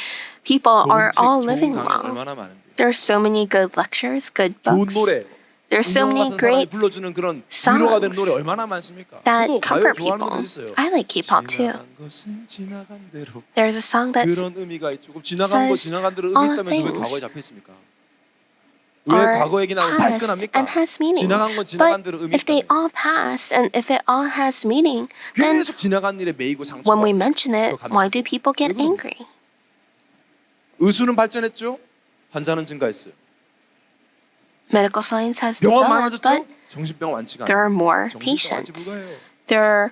people are 좋은 책, all 좋은 living 강의 well. 얼마나 많은데. There are so many good lectures, good 좋은 books. 노래, There are so 운동 many 같은 사람이 great 불러주는 그런 songs 위로가 되는 노래 얼마나 많습니까? that 저도 가요 comfort 좋아하는 people. 노래 있어요. I like K-pop too. 지나간 것은 지나간 대로 There's a song that's 그런 의미가 있죠. 그럼 지나간 거 says 지나간 대로 all 의미 있다면서 왜 things 과거에 잡혀 있습니까? 왜 are 과거 얘기 나면 past 발끈합니까? and has meaning. 지나간 건 지나간 But 대로 의미 if they 있다. all pass and if it all has meaning, then 계속 지나간 일에 매이고 상처. when we mention it, 감정. why do people get 왜 angry? 의술은 발전했죠. 환자는 증가했어요. Medical science has 병원 developed, 많아졌죠. but 정신병 완치가. there are more 정신병 완치 patients. 불가해요. There are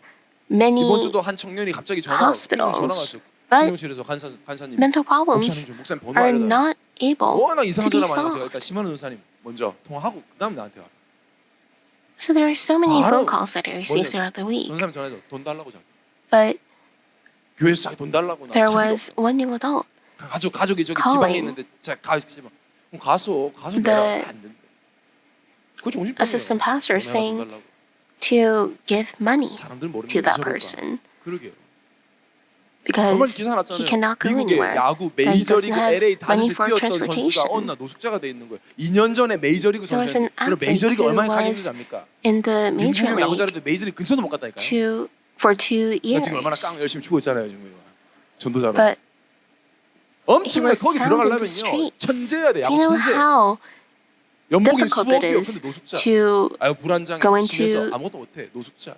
many 이번 주도 한 청년이 갑자기 전화 hospitals, 왔어요. but 병실에서 간사님 mental problems 목사님 번호 are 알려달라. not able 워낙 to 이상한 be 전화 많이 와서 solved. 일단 심한우 전사님 먼저 통화하고 그다음 나한테 와. So there are so many 바로 phone calls that I receive 뭐냐, throughout the week. 전사님 전화해서 돈 달라고 자꾸. But 교회에서 자기 돈 달라고 나 there 자기가 was one young adult. 가족이 저기 calling. 지방에 있는데 지방 그럼 가서 내라 The 안 된대. 그거 정신병이야. assistant pastor 돈 saying 달라고. to give money 사람들 모르는 to 게 that 저럴까? person 그러게요. 얼마나 because 기사 he 났잖아요. cannot go 미국의 anywhere. 야구 and he doesn't 메이저리그 have LA money 다저스 for 뛰었던 선수가 transportation. 어느 날 노숙자가 돼 있는 거예요. 2년 전에 메이저리그 There was an 선수였는데 그럼 athlete 메이저리그 who 얼마나 가겠는지 was 압니까? in the major 미국 야구 league 잘해도 메이저리그 근처도 못 갔다니까요. for 2 지금 얼마나 years. 깡 열심히 추고 있잖아요 지금 이거. 전도자로. But 엄청나게 was 거기 found in the 들어가려면요 streets. 천재야 돼. do 야구 you know 천재. how 연봉이 difficult it 수억이요. is 근데 노숙자. to 아유 불안장애 go 심해서 into 아무것도 못해. 노숙자.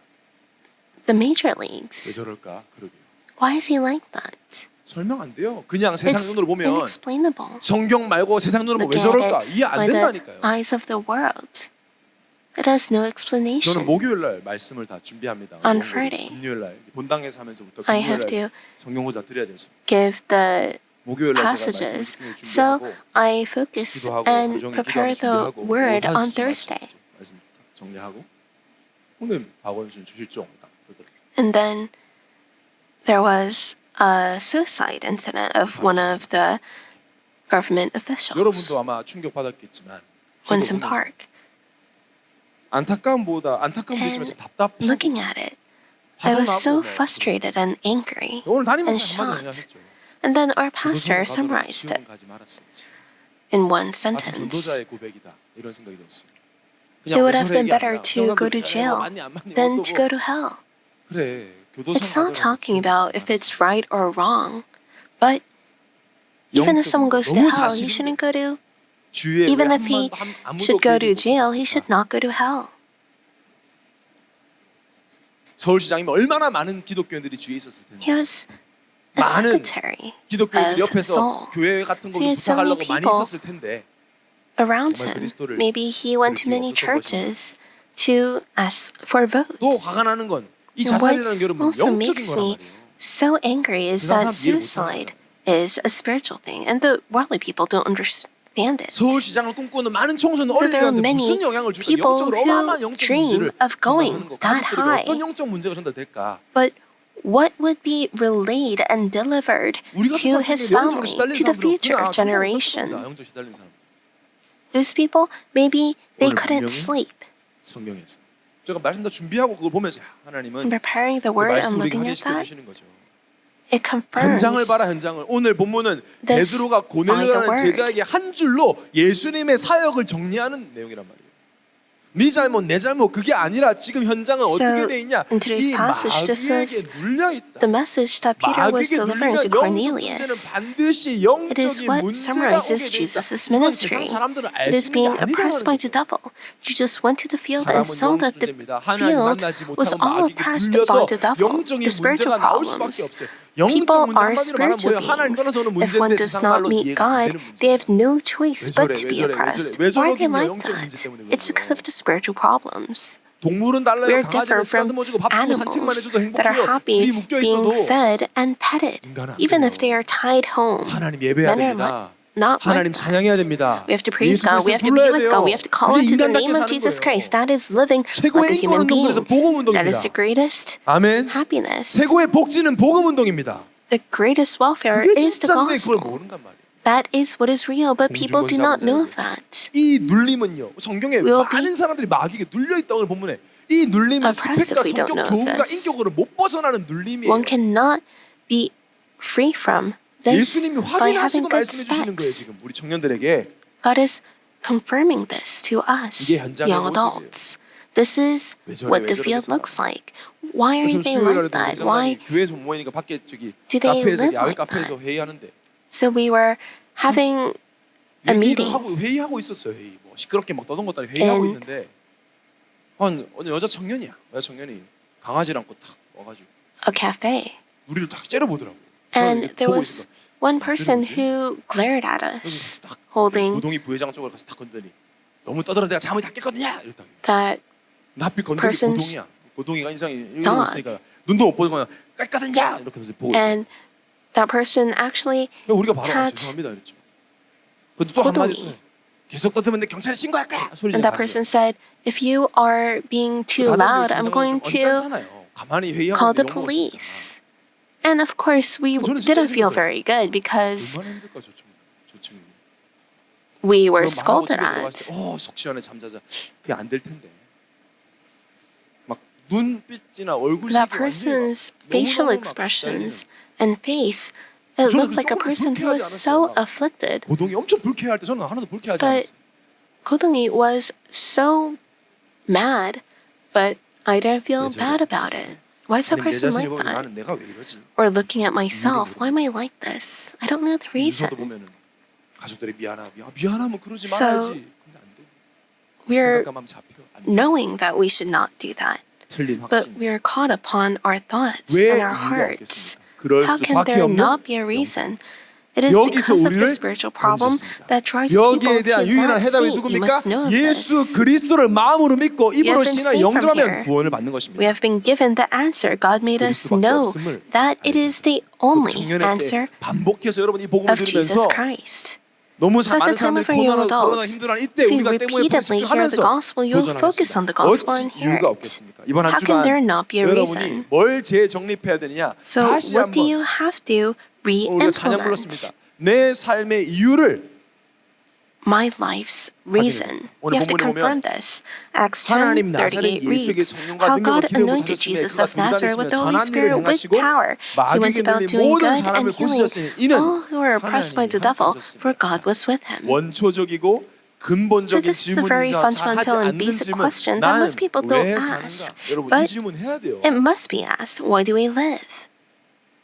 the major 왜 leagues? 저럴까? 그러게요. Why is he like that? 설명 안 돼요. 그냥 세상 It's 눈으로 보면 inexplainable. 성경 말고 세상 눈으로 보면 왜 Looking at 저럴까? it 이해 안 by the 된다니까요. eyes of the world. It has no 저는 explanation. 목요일 날 말씀을 다 준비합니다. On Friday. 금요일 날 본당에서 하면서부터 I 금요일 have 날 to 성경 구자 드려야 돼서 give the 목요일 날 제가 말씀을 passages. 집중해서 So 준비하고 I focus 기도하고 하루 and 종일 prepare 기도하면서 the 준비하고 word 오후 on 5시 Thursday. 말씀 딱 정리하고 오늘 박원순 주실종 딱 뜨더라고요. And then there was a suicide incident of one of the government officials. 여러분도 아마 충격 받았겠지만 Winson Park. 안타까움보다 안타까움도 있지만 답답하고 Looking at it, I 화도 was so 나고 뭐 frustrated and angry. 오늘 담임목사 and 한마디 shocked. 정리하셨죠. And then our pastor summarized it 가지 말았어야지. in one 마치 sentence. 전도자의 고백이다 이런 생각이 들었어요. It would have been 외설의 얘기 better 아니라 to go to 평상복에 jail 맞니 안 맞니 than 뭐 to 또 go 뭐. to hell. 그래 교도소 It's not talking about if it's right or wrong, but even if someone goes to hell, he shouldn't go to. Even if he should go to jail, he should not go to hell. 서울시장이면 얼마나 많은 기독교인들이 주위에 있었을 텐데 He was a 많은 secretary 기독교인들이 of 옆에서 Seoul. 교회 같은 He 곳을 had so many 부탁하려고 많이 people 있었을 텐데 around 정말 him. 그리스도를 Maybe he went to 그럴 many 필요 없었던 churches to ask for 또 votes. 화가 나는 건 이 And 자살이라는 게 여러분 also 영적인 makes 거란 me 말이에요. so angry is 그 사람 that 이해를 못 하는 suicide 거잖아요. is a spiritual thing, and the worldly people don't understand it. 서울시장을 꿈꾸는 많은 청소년 So there are 어린이들한테 many 무슨 영향을 줄까? people 영적으로 어마어마한 who 영적 dream 문제를 of going 전달하는 거. that 가족들에게 high. 어떤 영적 문제가 전달될까? But what would be relayed and delivered 우리가 to his 영적으로 family, 시달린 to the 사람들은 future 없구나. generation? 영적 시달린 사람들. Those people, maybe they 오늘 couldn't 분명히 sleep. 성경에서 제가 말씀 다 준비하고 그걸 보면서 야, 하나님은 And preparing the 그 word 말씀 and 우리에게 looking at 확인시켜 that, 주시는 거죠. it 현장을 confirms 봐라 현장을. 오늘 본문은 this 베드로가 by the 고넬료라는 word. 제자에게 한 줄로 예수님의 사역을 정리하는 내용이란 말이에요. 네 잘못 내 잘못 그게 아니라 지금 현장은 So, 어떻게 돼 있냐? in today's 이 passage, this was 마귀에게 눌려 있다. the message that Peter was 마귀에게 delivering to 눌리면 영적 문제는 Cornelius. 반드시 It is 영적인 what 문제가 오게 summarizes 돼 있다. Jesus' 이건 ministry. 세상 사람들은 알 It 수 is 있는 being 게 oppressed by 아니라는 the 거죠. devil. Jesus went to the field and 사람은 saw that the 영주제입니다. 하나님 field 만나지 was 못하면 all 마귀에게 oppressed 눌려서 by the devil. 영적인 The spiritual 문제가 나올 수밖에 problems. 없어요. 영적 People 문제 are 한마디로 말하면 spiritual 뭐예요? 하나님 beings. 떠나서 오는 If one 문제인데 does 세상 not 말로 meet 이해가 안 God, 되는 문제. they have no choice but to be 왜 oppressed. 저래? Why are they 왜 like 영적 문제 that? 때문에 왜 It's because 그래요? of the spiritual problems. 동물은 달라요. We're 강아지는 different from 쓰다듬어 주고 밥 주고 산책만 animals 해줘도 that are 행복해요. happy 줄이 묶여 being 있어도 fed and petted, 인간은 안 even 그래요. if they are tied home. 하나님 예배해야 Men are 됩니다. not 하나님 like 찬양해야 that. 됩니다. We have to praise 예수 God. We 그리스도 have to be 불러야 with 돼요. God. We have to call 이게 into the 인간답게 name of 사는 Jesus 거예요. Christ. That is living 최고의 like a human 인권운동 그래서 being. 복음 That is 운동입니다. the greatest 아멘. happiness. 최고의 복지는 복음 운동입니다. The greatest welfare 그게 is the 진짜인데 그걸 gospel. 모른단 말이에요. That is what is real, but people do not know of 공중권자분들에게. that. 이 눌림은요. 성경에 We'll be 많은 사람들이 마귀에게 눌려 있다 오늘 본문에. 이 눌림은 oppressed 스펙과 if we don't 성격 know 좋음과 this. 인격으로 못 벗어나는 눌림이에요. One cannot be free from this 예수님이 by having 확인하시고 good 말씀해 주시는 거예요. specs. 지금 우리 청년들에게. God is confirming this to us, 이게 현장의 young 모습이에요. adults. This is 왜 저래, what 왜 the 저래, field 왜 looks like. Why are 그래서 they 수요일 like 날에도 that? Why? 장관이 교회에서 못 모이니까 밖에 저기 do they 카페에서 live 야외 like 카페에서 that? 회의하는데 So we were having a 얘기를 meeting 하고 회의하고 있었어요. 회의 뭐 시끄럽게 막 떠듬었다니 회의하고 And- 있는데 어느 여자 청년이야. 여자 청년이 강아지를 안고 탁 와가지고 a cafe, 우리를 딱 째려보더라고요. and there 보고 was 있으니까 one person 뭐지? who glared at us, 여기서 딱 holding 고동이 부회장 쪽으로 가서 딱 건드니 너무 떠들어 내가 잠을 다 깼거든요. 이랬다. that 하필 건드리 person's 고동이야. 고동이가 인상이 이러고 dog. 있으니까 눈도 못 보고 그냥 깼거든요. 이렇게 하면서 보고 있어. and that person actually 우리가 바로 tat 죄송합니다 이랬죠. 근데 또 한마디 고동이. 계속 떠들면 내 경찰에 신고할 거야. 소리 and that person said, if you are being too loud, I'm going to 가만히 회의하고 call the 있는데 욕먹을 수 있잖아. police. And of course, we 저는 진짜 didn't feel 힘들었어요. very good because 얼마나 힘들까 저 친구. we were 그럼 말하고 scolded 집에 at. 들어갔을 때, 속 시원해 잠자자. 그게 안 될 텐데. 막 눈빛이나 얼굴 That 색이 완전히 person's 막 facial 너무너무 막 expressions and face, it 저는 looked like a 조금 person who was 불쾌하지 so 않았어요. afflicted. 고동이 엄청 불쾌할 때 저는 하나도 불쾌하지 But 않았어요. Kodongi was so mad, but I didn't feel 왜 저래? bad about it. Why is that 아니, 내 person 자신을 like 보면 that? 나는 내가 왜 이러지? Or looking at myself, why am I like this? I don't know the reason. 유서도 보면은 가족들이 미안하면 그러지 So, 말아야지. 근데 안 돼. We're 생각감하면 잡혀. 안 돼. knowing that we should not do that, 틀린 but 확신. we are caught upon our thoughts 왜 and our 이유가 hearts. 없겠습니까? 그럴 How can 수밖에 there 없는 not be a reason? It is 여기서 because of 우리를 the spiritual problem 던졌습니다. that drives people 여기에 to 대한 유일한 that 해답이 state. You 누굽니까? must know of 예수 this. 그리스도를 마음으로 믿고 입으로 have been 신하 saved from 영접하면 here. 구원을 받는 것입니다. We have been given the answer. God made us 그리스도밖에 know 없음을 that it is the only 청년의 answer 때 반복해서 여러분 이 복음을 of Jesus 들으면서 Christ. 너무 So at 많은 the time 사람들이 of our young 코로나 adults, 힘들어하는 이때 if you 우리가 때문에 repeatedly hear the 하면서 gospel, you'll focus on the gospel and 어찌 hear 이유가 it. 없겠습니까? 이번 한 How can there 주간 not be a 여러분이 reason? 뭘 재정립해야 되느냐? So 다시 what do 한번 you have to 우리가 찬양 불렀습니다. re-implement? 내 삶의 이유를 My life's reason. 오늘 You have to 본문에 confirm 보면 this. Acts 하나님 10:38 나사렛 예수에게 reads, 성령과 how 능력으로 God 기름을 anointed 부으셨으며 Jesus 그가 of Nazareth with the Holy 불단하시며 Spirit 선한 일을 with 행하시고 power. He 마귀에게 went about 눌린 doing 모든 good 사람을 and healing 고치셨으니 이는 all who were oppressed by the 하나님이 devil, 함께하셨습니다. for God was with him. 원초적이고 So 근본적인 this is a very 질문이자 하지 fundamental and 않는 basic 질문. question that 나는 most people don't 왜 ask. 사는가? 여러분 이 But 질문 해야 돼요. it must be asked, why do we live?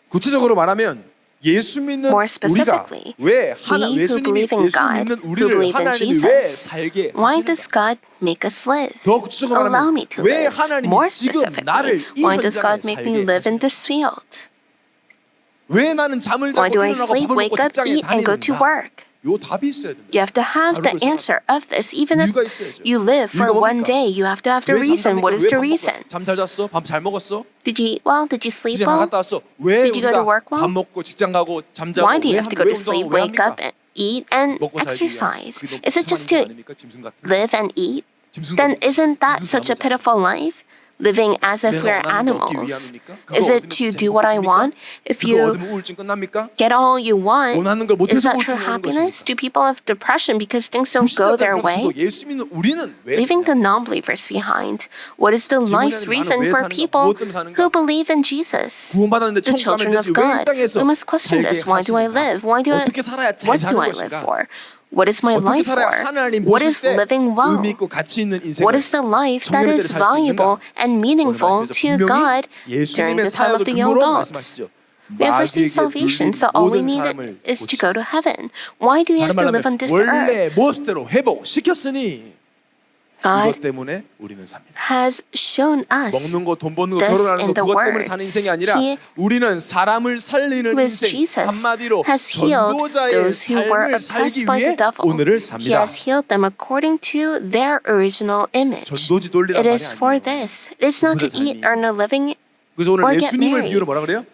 구체적으로 말하면 예수 믿는 More 우리가 specifically, 왜 we who 예수님이 believe in 예수 God, 믿는 who 우리를 believe in 하나님이 왜 Jesus, 살게 why does 하시는가? God make us live? 더 구체적으로 Allow 말하면 me to 왜 live. 하나님이 More 지금 나를 specifically, 이 why does 현장에 God make me 살게 live in 하시는가? this field? 왜 나는 잠을 Why 자고 do I 일어나고 sleep, 밥을 wake 먹고 up, 직장에 eat, and go to 다니는가? work? 요 답이 있어야 된다. You have to have the answer of this. Even if 이유가 있어야죠. you live for 이유가 one 뭡니까? day, you have to have the 왜 reason. What is the reason? 잠잘 잤어? 밥 잘 먹었어? Did you eat well? Did you sleep 직장 well? 갔다 왔어? 왜 Did you go to 우리가 work well? 밥 먹고 직장 가고 잠자고 Why do you 왜 have to go to sleep, 왜 wake up, 합니까? eat, and 먹고 살기 위한 exercise? 그게 너무 Is it just to 비참한 아닙니까? 짐승 같은 live and eat? 짐승도 Then 먹고 isn't that 짐승도 such a 안 먹잖아. pitiful life? Living as if we're 내가 원하는 거 얻기 animals. 위함입니까? 그거 Is it 얻으면 to 진짜 do what I 행복해집니까? want? If 그거 you 얻으면 우울증 끝납니까? get all you want, 원하는 걸 is 못해서 that true 우울증이 오는 happiness? 것입니까? Do people have depression because things don't go their way? 불신자들 예수 믿는 우리는 왜 Leaving the 사냐? non-believers behind. What is the life's 질문하는 reason 나는 왜 for 사는가? people 무엇 때문에 사는가? who believe in Jesus? 구원받았는데 The 천국 가면 children 되지 of 왜 이 God. 땅에서 We must question 살게 this. Why do I 하시는가? live? Why do I? 어떻게 살아야 잘 What 사는 do I live 것인가? for? What is my 어떻게 life 살아야 for? 하나님 What 보실 is 때 living well? 의미 있고 가치 있는 인생을 What is the life that 청년의 is 때를 살 수 valuable 있는가? and 오늘 meaningful 말씀에서 to 분명히 God during 예수님의 the time 사역을 of the young 근거로 adults? 말씀하시죠. We have received 마귀에게 salvation, 눌린 so all we 모든 need 사람을 is to go to 고치셨어요. heaven. Why do we have 다른 to live on 말하면 this earth? 원래 모습대로 회복시켰으니 God 이것 때문에 우리는 삽니다. has shown us 먹는 거, 돈 버는 거, this 결혼하는 in 거 the 그것 때문에 word. 사는 인생이 아니라 He 우리는 사람을 살리는 with 인생 Jesus 한마디로 has healed 전도자의 those who were 삶을 살기 oppressed by 위해 the devil. 오늘을 He 삽니다. has healed them according to their original image. 전도지 논리란 It 말이 is for 아니에요. this. It is not to 전도자 eat, 삶이. earn a living, 그래서 오늘 or get 예수님을 married. 비유로 뭐라 그래요?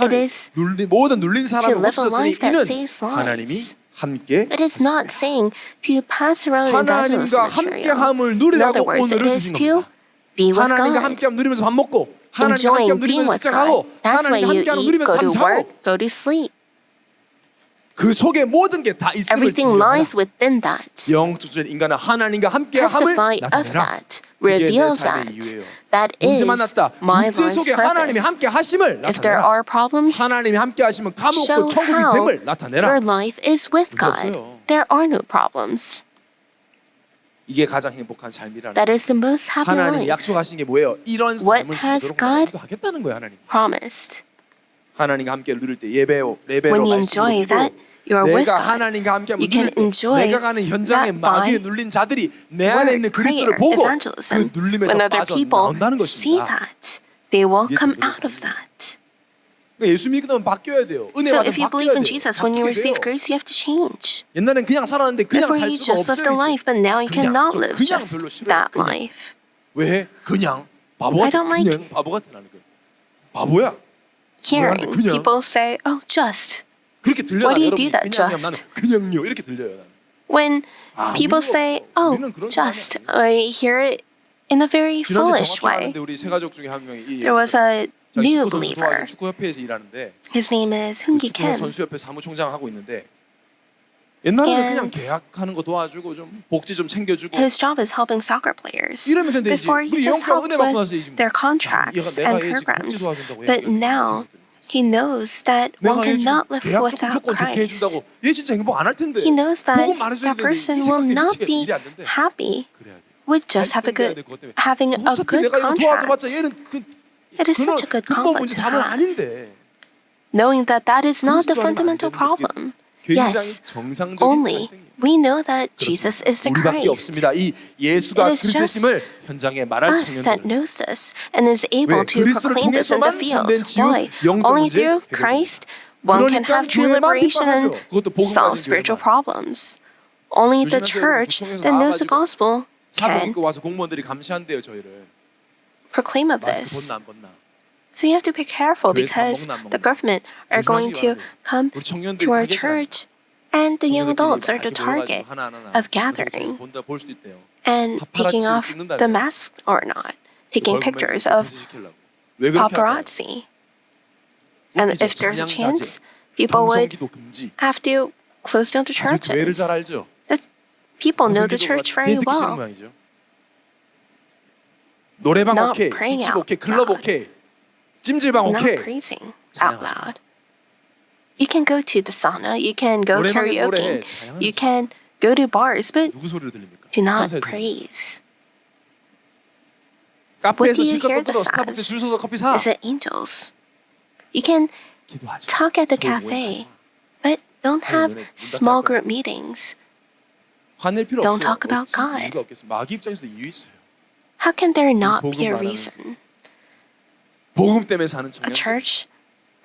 It is 모든 눌린 to 사람을 live a 고치셨으니 life that 이는 saves 하나님이 lives. 함께 It is not saying to pass around evangelism 하나님과 material. 함께함을 In 누리라고 other words, it 오늘을 is 주신 to 겁니다. be with 하나님과 God. 함께함 누리면서 밥 먹고 하나님과 Enjoying 함께함 being 누리면서 with 직장하고 God. That's why 하나님과 you 함께함 eat, 누리면서 go to 잠자고 work, go to sleep. 그 속에 모든 게 다 있음을 Everything 증명하라. lies within that. 영적인 인간은 하나님과 함께함을 Testify of 나타내라. that. 그게 내 Reveal 삶의 that. 이유예요. That 문제 is 만났다. my 문제 life's 속에 하나님이 purpose. 함께 하심을 If there 나타내라. are problems, 하나님이 함께 하시면 감옥도 show 천국이 how 됨을 나타내라. your life is with 문제 God. 없어요. There are no problems. 이게 가장 행복한 삶이라는 That is the most happy 하나님이 life 약속하신 게 뭐예요? 이런 What 삶을 has 살도록 God 나도 하겠다는 거예요. 하나님. promised. 하나님과 함께 누릴 때 예배로 When you enjoy that, you are with 내가 God. 하나님과 함께 You can 누릴 때 enjoy 내가 가는 현장에 that by 마귀에 눌린 자들이 내 안에 있는 word, 그리스도를 prayer, 보고 그 evangelism. 눌림에서 When other people 빠져나온다는 see 것입니다. that, they will 이게 come 진리의 out of 삶이에요. that. 그러니까 예수 믿으면 바뀌어야 돼요. 은혜 So 받으면 if you 바뀌어야 believe in 돼요. Jesus, when you 바뀌게 receive 돼요. grace, you have to change. 옛날엔 그냥 살았는데 그냥 Before 살 you 수가 just lived a 없어요. life, but now you 그냥, cannot 저 live 그냥 just 별로 싫어요. that 그냥. life. 왜? 그냥 바보 I don't like 그냥 바보 같은 나는 거. 바보야. Hearing 그냥. people say, "Oh, just." 그렇게 들려요. Why do you 여러분이. do that, 그냥요. just? 나는 그냥요. 이렇게 들려요. 나는. When 아, people 우리는 say, 뭐, "Oh, 우리는 그런 사람이 just," 아니에요. I hear it in a very 지난주 foolish 정확히 way. 말하는데 우리 세 가족 중에 한 명이 이 There was a 자, new 축구 선수 believer. 도와주는 축구협회에서 일하는데 His name is 그 Hoongi 축구 Kim. 선수협회 사무총장을 하고 있는데 옛날에는 그냥 And 계약하는 거 도와주고 좀 복지 좀 챙겨주고 His job is helping soccer players. 이러면 근데 이제 Before he 우리 just 영감 helped 은혜 받고 with 나서 이제 their 얘가 contracts 내가 and 얘 지금 복지 programs. 도와준다고 But 얘기하는 now he knows that one 내가 얘 지금 cannot live 계약 without 조건 좋게 Christ. 해준다고 얘 진짜 행복 안 할 텐데 He knows that 복음 말해줘야 that 되는데 person 이 will 생각 때문에 not 미치겠네. be 일이 안 된대. happy 그래야 돼. with just having a 어차피 good 내가 이거 도와줘봤자 contract. 얘는 It is such a good 근본 conflict 문제 to 답은 have, 아닌데 knowing that that is not the 그리스도 아니면 안 fundamental 되는데 problem. 굉장히 Yes, 정상적인 only 갈등이에요. we know that Jesus is the 우리밖에 Christ. 없습니다. 이 예수가 It is just 그리스도심을 현장에 말할 Us that 청년들. knows this and is able 왜? to 그리스도를 proclaim this in the 통해서만 참된 fields. 지유, Why? 영적 Only 문제 through 해결됩니다. Christ one can 그러니까 have true 교회만 liberation and 핍박하죠. 그것도 복음 solve 가진 spiritual 교회만. problems. Only the 조심하세요, church 구청에서 that knows the 나와가지고 gospel 사복 can 입고 와서 공무원들이 감시한대요 저희를. proclaim of 마스크 this. 벗나 안 벗나. So you have to be careful 교회에서 밥 because 먹나 안 먹나. the government are going to 조심하시기 come 우리 청년들이 to our 타겟이랍니다. church and the young 청년들끼리 adults are the 이렇게 모여가지고 target 하나하나 of 그래서 gathering 본다 볼 수도 있대요. and taking 파파라치 off 찍는다는 the 거예요. mask or not, taking 벌금을 pictures 좀 of 해지시키려고. 왜 그렇게 할까요? paparazzi. And 웃기죠. if there's a 찬양자제, chance, people would 방송기도 금지. have to close down the 아주 교회를 churches. 잘 알죠. People know the 방송기도가 church very 되게 듣기 싫은 well. 모양이죠. 노래방 Not 오케이, praying 술집 out 오케이, 클럽 loud. 오케이, 찜질방 Not 오케이. praising 찬양하지 out loud. You can go to the sauna, you can go 노래방에서 노래해. karaoke, 찬양하는 you can go to bars, but 누구 소리를 들립니까? do not 천사의 소리. praise. 카페에서 do you 실컷 hear 떠들어 this 스타벅스 as? 줄 서서 커피 사. Is it angels? You can 기도하지. talk at the 서로 모임하지 cafe, 마. but don't 아니, have 너네 문 닫게 small 할 거야. group meetings. 화낼 필요 Don't 없어요. talk about 어찌 God. 이유가 없겠어. 마귀 입장에서 이유 있어요. How can there not be a 복음 말하는 reason? 복음 때문에 사는 A 청년. church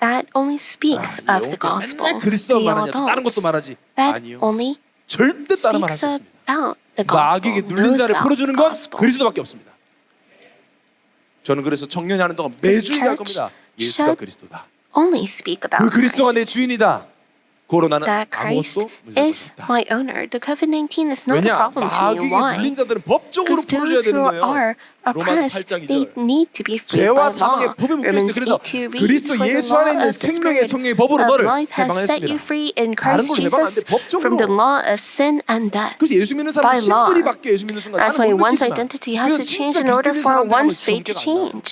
that only speaks of the gospel, 맨날 the 그리스도만 young 말하냐. 다른 것도 adults 말하지. that 아니요. only 절대 다른 말 할 speaks 수 없습니다. about the 마귀에게 gospel, 눌린 knows 자를 about 풀어주는 the 건 gospel. 그리스도밖에 없습니다. 저는 그래서 청년이 하는 동안 매주 얘기할 겁니다. 예수가 should 그리스도다. Only speak 그 about 그리스도가 내 Christ. 주인이다. 고로 나는 That Christ 아무것도 문제가 is 없다. my owner. The COVID-19 is not a 왜냐? problem to me. 마귀에게 Why? 눌린 자들은 법적으로 Because 풀어줘야 those who 되는 거예요. are 로마서 oppressed, 8장 they 2절. need to be freed 죄와 by 사망의 law. 법에 묶여 있어요. Romans 그래서 8:2 reads, 그리스도 For the 예수 law 안에 있는 of the 생명의 Spirit 성령의 법으로 of 너를 life has set you 해방했습니다. free in 다른 Christ 걸로 해방 안 돼. Jesus from the 법적으로. law of sin and death. 그래서 예수 믿는 사람은 By law. 신분이 바뀌어 예수 믿는 순간 That's 나는 why 못 one's 느끼지만 identity has 그래서 to change 진짜 in order 그리스도 믿는 for 사람들하고 one's faith to 전개가 안 나와요. change.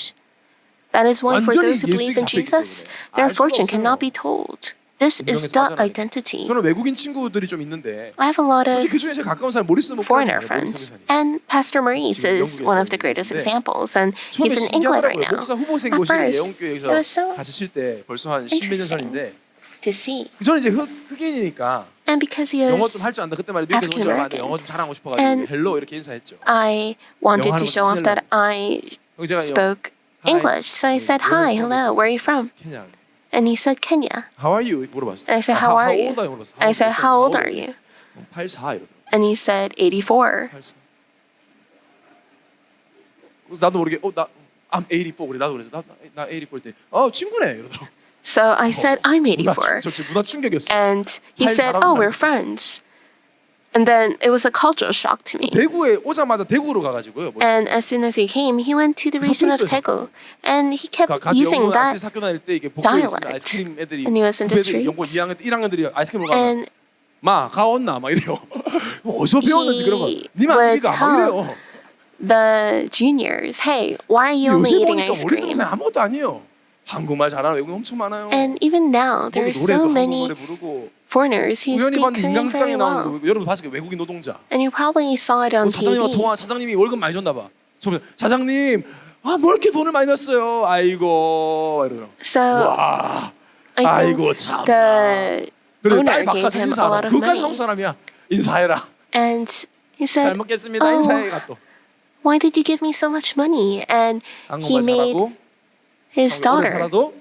That is why for 완전히 those who believe in 예수에게 잡혀있기 Jesus, 때문에 their 알 수가 fortune 없어요. cannot be told. This is 운명에서 the 빠져나가요. identity. 저는 외국인 친구들이 좀 있는데 I have a lot of 솔직히 그 중에 제일 가까운 사람 모리스 foreigner 목사님이에요. friends, 모리스 목사님. and Pastor Maurice 지금 is one of the 영국에서 greatest 계신데 examples, and 처음에 he's in England right 신기하더라고요. now. 목사 후보생 At 모시는 first, 예원교회에서 it was so 같이 쉴 때 벌써 한 십몇 년 전인데 to see, 저는 이제 흑인이니까 and because he 영어 좀 was 할 줄 안다. 그때 말에 미국에서 온지 얼마 안 돼. African-American. 영어 좀 잘하고 싶어가지고 And 헬로 이렇게 인사했죠. I wanted 영어 하는 to show 것도 off that I 그래서 제가 spoke Hi. English, so I said, Where are "Hi, you from?" hello, where are you from?" 케냐. And he said, "Kenya." How are you? 이렇게 물어봤어. And I said, "How are you?" old are you? 물어봤어. I said, "How old are you?" 84 이러더라고. And he said, 84. 84. 그래서 나도 모르게 I'm 84 그래. 나도 그래서 나 84 때 친구네 이러더라고. So I said, "I'm 84." 저 진짜 문화 충격이었어. And he said, "Oh, we're friends." And then it was a cultural shock to me. 대구에 오자마자 대구로 가가지고요. And as soon as he came, he went to the region of Daegu, and he kept 같이 using 영국 that. 아티스트 학교 다닐 때 이게 복도에 있는 dialect. 아이스크림 애들이 And he was in the 후배들이 영국 streets. 2학년 때 1학년들이 아이스크림 먹으면 And 마 가온나 막 이래요. 어디서 배웠는지 그런 거. he 니만 would 집이가 막 tell 이래요. the juniors, "Hey, why are you only 요새 eating 보니까 ice 모리스 cream?" 목사님 아무것도 아니에요. 한국말 잘하는 외국인 엄청 많아요. And even now, there 거기 are 노래도 so 한국 many 노래 부르고 foreigners who 우연히 speak 봤는데 Korean 인강극장에 very well. 나오는 여러분 봤을 거예요. 외국인 노동자. And you probably saw it on 사장님하고 TV. 통화 사장님이 월급 많이 줬나 봐. 저보면 사장님 뭐 이렇게 돈을 많이 넣었어요. 아이고 이러더라고. So 와 I think 아이고 참. the 그래 owner 딸 gave 바꿔서 him a 인사하라. lot of 그까지 money. 한국 사람이야. 인사해라. And he 잘 said, 먹겠습니다. "Oh, 인사해가 또. why did you give me so much money?" And he 한국말 made 잘하고 his 오래 daughter 살아도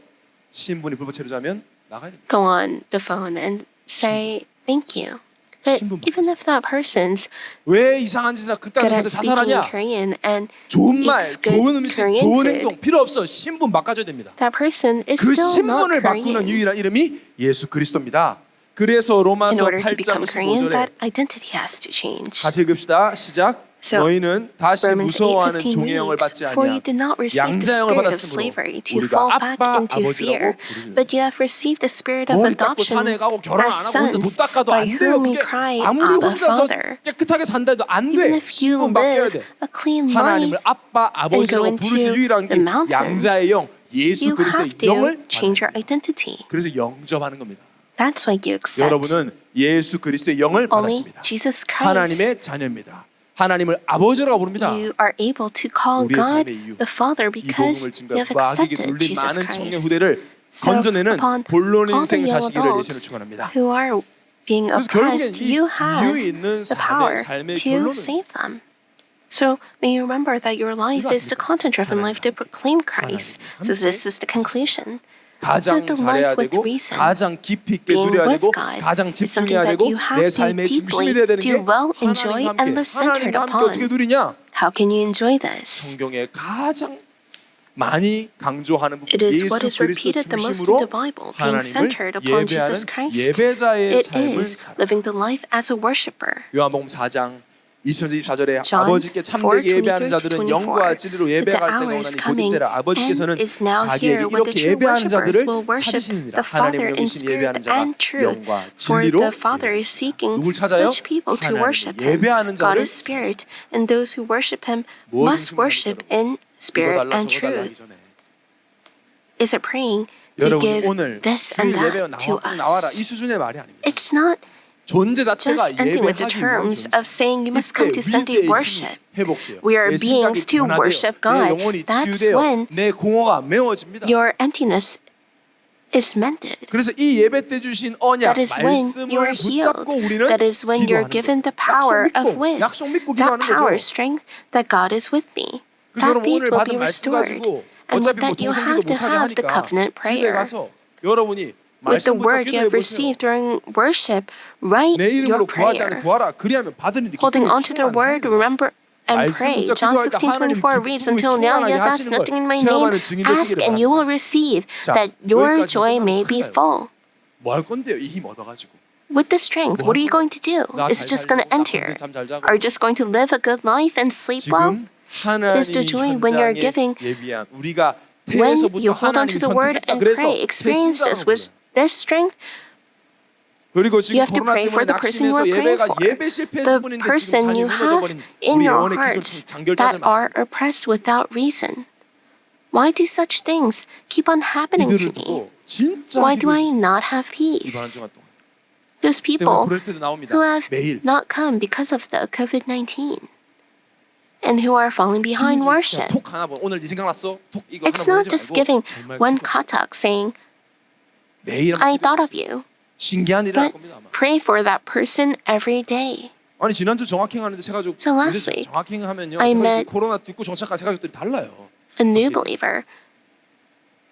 신분이 불법 체류자면 나가야 됩니다. go on the phone and say thank you. But 신분 even if that person's 왜 이상한 짓을 그딴 good 짓을 at speaking 자살하냐? Korean and 좋은 말, it's good 좋은 음식, Korean 좋은 food, 행동 필요 없어. 신분 바꿔줘야 됩니다. that person is 그 still not 신분을 바꾸는 Korean. 유일한 이름이 예수 그리스도입니다. 그래서 In 로마서 order to 8장 become Korean, 15절에 that identity has to change. 같이 읽읍시다. 시작. So 너희는 다시 Romans 무서워하는 8:15 종의 영을 reads, 받지 For you 아니하고 did not receive the 양자 영을 spirit of 받았으므로 slavery to 우리가 fall back 아빠 into fear, 아버지라고 부르는 but you have received the spirit of 머리 깎고 adoption 산에 가고 결혼 as 안 하고 혼자 돈 sons, 닦아도 by 안 돼요. whom we 그게 cry, 아무리 Abba, 혼자서 Father. 깨끗하게 산다도 안 Even 돼. if you 신분 바뀌어야 live 돼. a clean 하나님을 life, 아빠 아버지라고 부를 수 into 유일한 게 the mountains, 양자의 영 예수 you 그리스도의 have to 영을 change your 받는 거예요. identity. 그래서 영접하는 겁니다. That's why you accept 여러분은 예수 그리스도의 영을 only 받았습니다. Jesus Christ. 하나님의 자녀입니다. 하나님을 아버지라고 부릅니다. You are able to call 우리의 God 삶의 이유, the Father 이 because 복음을 you 증거 have 마귀에게 accepted 눌린 Jesus 많은 청년 Christ. 후대를 So 건져내는 upon 본론 all the 인생 young 자식이를 예수는 adults 축원합니다. who are being 그래서 결국엔 oppressed, 이 you have 이유 있는 the power 삶의 to 결론은 save them. So may you remember that your life is the content-driven life to proclaim Christ. So this is the conclusion. 가장 the 잘해야 life with 되고 reason, 가장 깊이 있게 being 누려야 with 되고 God 가장 is something 집중해야 that 되고 you have 내 to 삶의 중심이 돼야 되는 게 deeply do well, enjoy, 하나님과 and 함께 live centered 하나님과 함께 어떻게 upon. 누리냐? How can you enjoy this? 성경에 가장 많이 강조하는 부분 It is 예수 what is 그리스도 repeated the most in 중심으로 the Bible, being 하나님을 centered upon Jesus 예배하는 Christ. 예배자의 It 삶을 is 살아. living the life as a worshiper. 요한복음 4장 23-24절에 John 아버지께 참되게 예배하는 4:23-24. 자들은 영과 진리로 But the 예배할 때가 hour 오나니 is 곧 coming 이때라 아버지께서는 and is now 자기에게 here when the 이렇게 true 예배하는 자들을 worshippers will worship 찾으시느니라. the Father 하나님을 in 영이신 예배하는 spirit 자가 and truth. 영과 For 진리로 the Father is seeking 누굴 찾아요? such people to 하나님을 worship Him. 예배하는 God 자를 is spirit, and those who worship Him 뭐를 must 충분합니까, worship 여러분? in 이거 spirit 달라 and 저거 달라 하기 truth. 전에 Is it praying to 여러분이 give 오늘 this 주일 and 예배에 that to 나와라 이 us? 수준의 말이 아닙니다. It's not 존재 자체가 just ending with the 예배하기 위한 terms 존재. of saying you must come to 이때 Sunday 위대의 힘이 worship. 회복돼요. We are 내 beings 생각이 to 변화돼요. worship 내 God. 영혼이 That's 치유돼요. when 내 공허가 메워집니다. your emptiness is mended. 그래서 이 예배 때 주신 언약, That is when you 말씀을 are healed. 붙잡고 우리는 That is when you're 기도하는 given 거예요. the power of 약속 믿고, with. 약속 믿고 That 기도하는 power, 거죠. strength that God is with me. 그래서 That 여러분 faith 오늘 will 받은 be 말씀 restored. 가지고 And 어차피 with 뭐 that you 동성기도 have to 못하게 have the 하니까 covenant 집에 prayer. 가서 여러분이 With the 말씀 붙잡고 word you 기도해 have 보세요. received during worship, write 내 your 이름으로 구하지 않는 prayer. 구하라. 그리하면 받으는 일이 Holding on to the word, remember and 말씀 pray. 붙잡고 John 기도할 때 하나님 16:24 reads, Until now you have asked nothing in my name. 체험하는 증인 Ask 되시기를 and you will 바랍니다. receive, 자, that your 여기까지 joy 끝나면 may 큰일 be 나요. full. 뭐 할 건데요? 이 힘 얻어가지고. With the strength, what are you going to do? 나 Is it 잘 just going to 살려고, end 나 here? 잠 잘 자고. Are you just going to live a good life and sleep well? 지금 It is the joy 하나님이 when you're 현장에 giving, 예비한 우리가 when 태에서부터 you hold on to 하나님이 the word 선택했다. and 그래서 pray, experience this 태신자라고 with this strength. 그리고 지금 You have to 코로나 pray for 때문에 the person you 낙심해서 are praying 예배가 for. 예배 실패했을 The 뿐인데 지금 person 삶이 you 무너져 have 버린 in 우리 your 영혼의 hearts 기존 장결자들 that are 많습니다. oppressed without reason. Why do such things keep on happening to 이들을 me? 두고 진짜 Why do I 기도해 주세요. not have 이번 한 peace? 주간 동안. Those 때문에 people 그럴 때도 나옵니다. who have 매일 not come because of the COVID-19 and who are falling behind worship. 톡 하나 보 오늘 네 생각났어? 톡 이거 It's 하나 not 보내지 just 말고 giving 정말 one 기도. katak saying, 매일 I 한번 thought of 기도해 보세요. you, 신기한 일이 날 but 겁니다 아마. pray for that person every day. 아니 지난주 정학행 하는데 세 가족 So last week, 정학행 하면요 I 세 가족이 met 코로나 듣고 정착한 세 가족들이 달라요. A new 확실히. believer,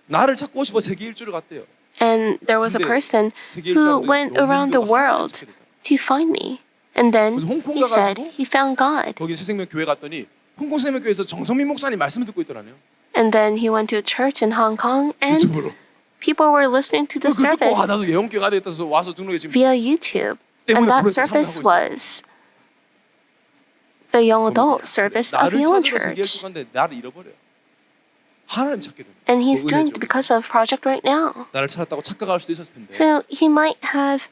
나를 찾고 싶어 세계 일주를 갔대요. and there was a 근데 person 세계 who 일주하고 went 너무 around the 힘들어서 world 찾게 됐다. to find me. And then 그래서 홍콩 he said 가가지고 he found God. 거기 새생명 교회 갔더니 홍콩 새생명 교회에서 정성민 목사님 말씀을 듣고 있더라네요. And then he went to a church in Hong Kong, and 유튜브로. people were listening to the 그 듣고 아 service 나도 예언교회 가야 되겠다 해서 와서 등록해 지금 via YouTube. 때문에 And that 그래서 service 참여하고 있어요. was the young adult service of 나를 Young 찾으러 세계 일주 Church. 갔는데 나를 잃어버려요. 하나님 찾게 됩니다. And he's 뭐 doing 은혜죠. it because of Project Right Now. 나를 찾았다고 착각할 수도 있었을 텐데 So he might have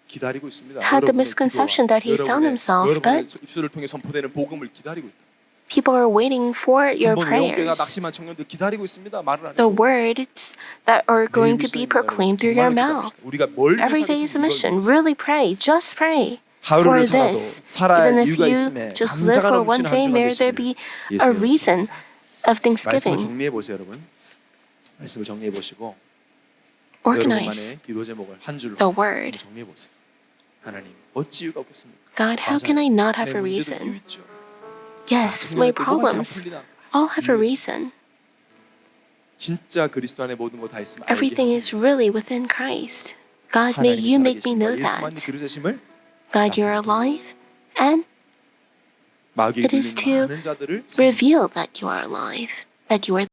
기다리고 있습니다. had the 여러분의 misconception 기도와 that he found himself, 여러분의 but 입술을 통해 선포되는 복음을 기다리고 있다. people are waiting for your 한번 영계가 prayers. 낙심한 청년들 기다리고 있습니다. 말을 안 The 해요. words that are going to be proclaimed through your mouth. 우리가 뭘 Every day is a mission. Really pray. Just pray for 하루를 살아도 this. 살아야 Even if 이유가 you 있음에 just live 감사가 for one 넘치는 day, 한 주가 may there 되시기를 be 예수의 a 이름으로 reason 축원합니다. of 말씀을 thanksgiving. 정리해 보세요, 여러분. 말씀을 정리해 보시고 Organize 여러분만의 기도 제목을 한 줄로 the word. 정리해 보세요. 하나님, 어찌 이유가 없겠습니까? God, how can I not have 내 a 문제도 이유 reason? 있죠. Yes, 작년에 my 또 뭐가 다 problems 풀리나? all have a 이유가 있어요. reason. 진짜 그리스도 안에 모든 거 다 있으면 알게 Everything is really within Christ. God, may you make me know 예수만이 that. 그릇되심을 God, you're alive, and 마귀에게 It is 눌린 to 많은 자들을 reveal that you are alive, that you are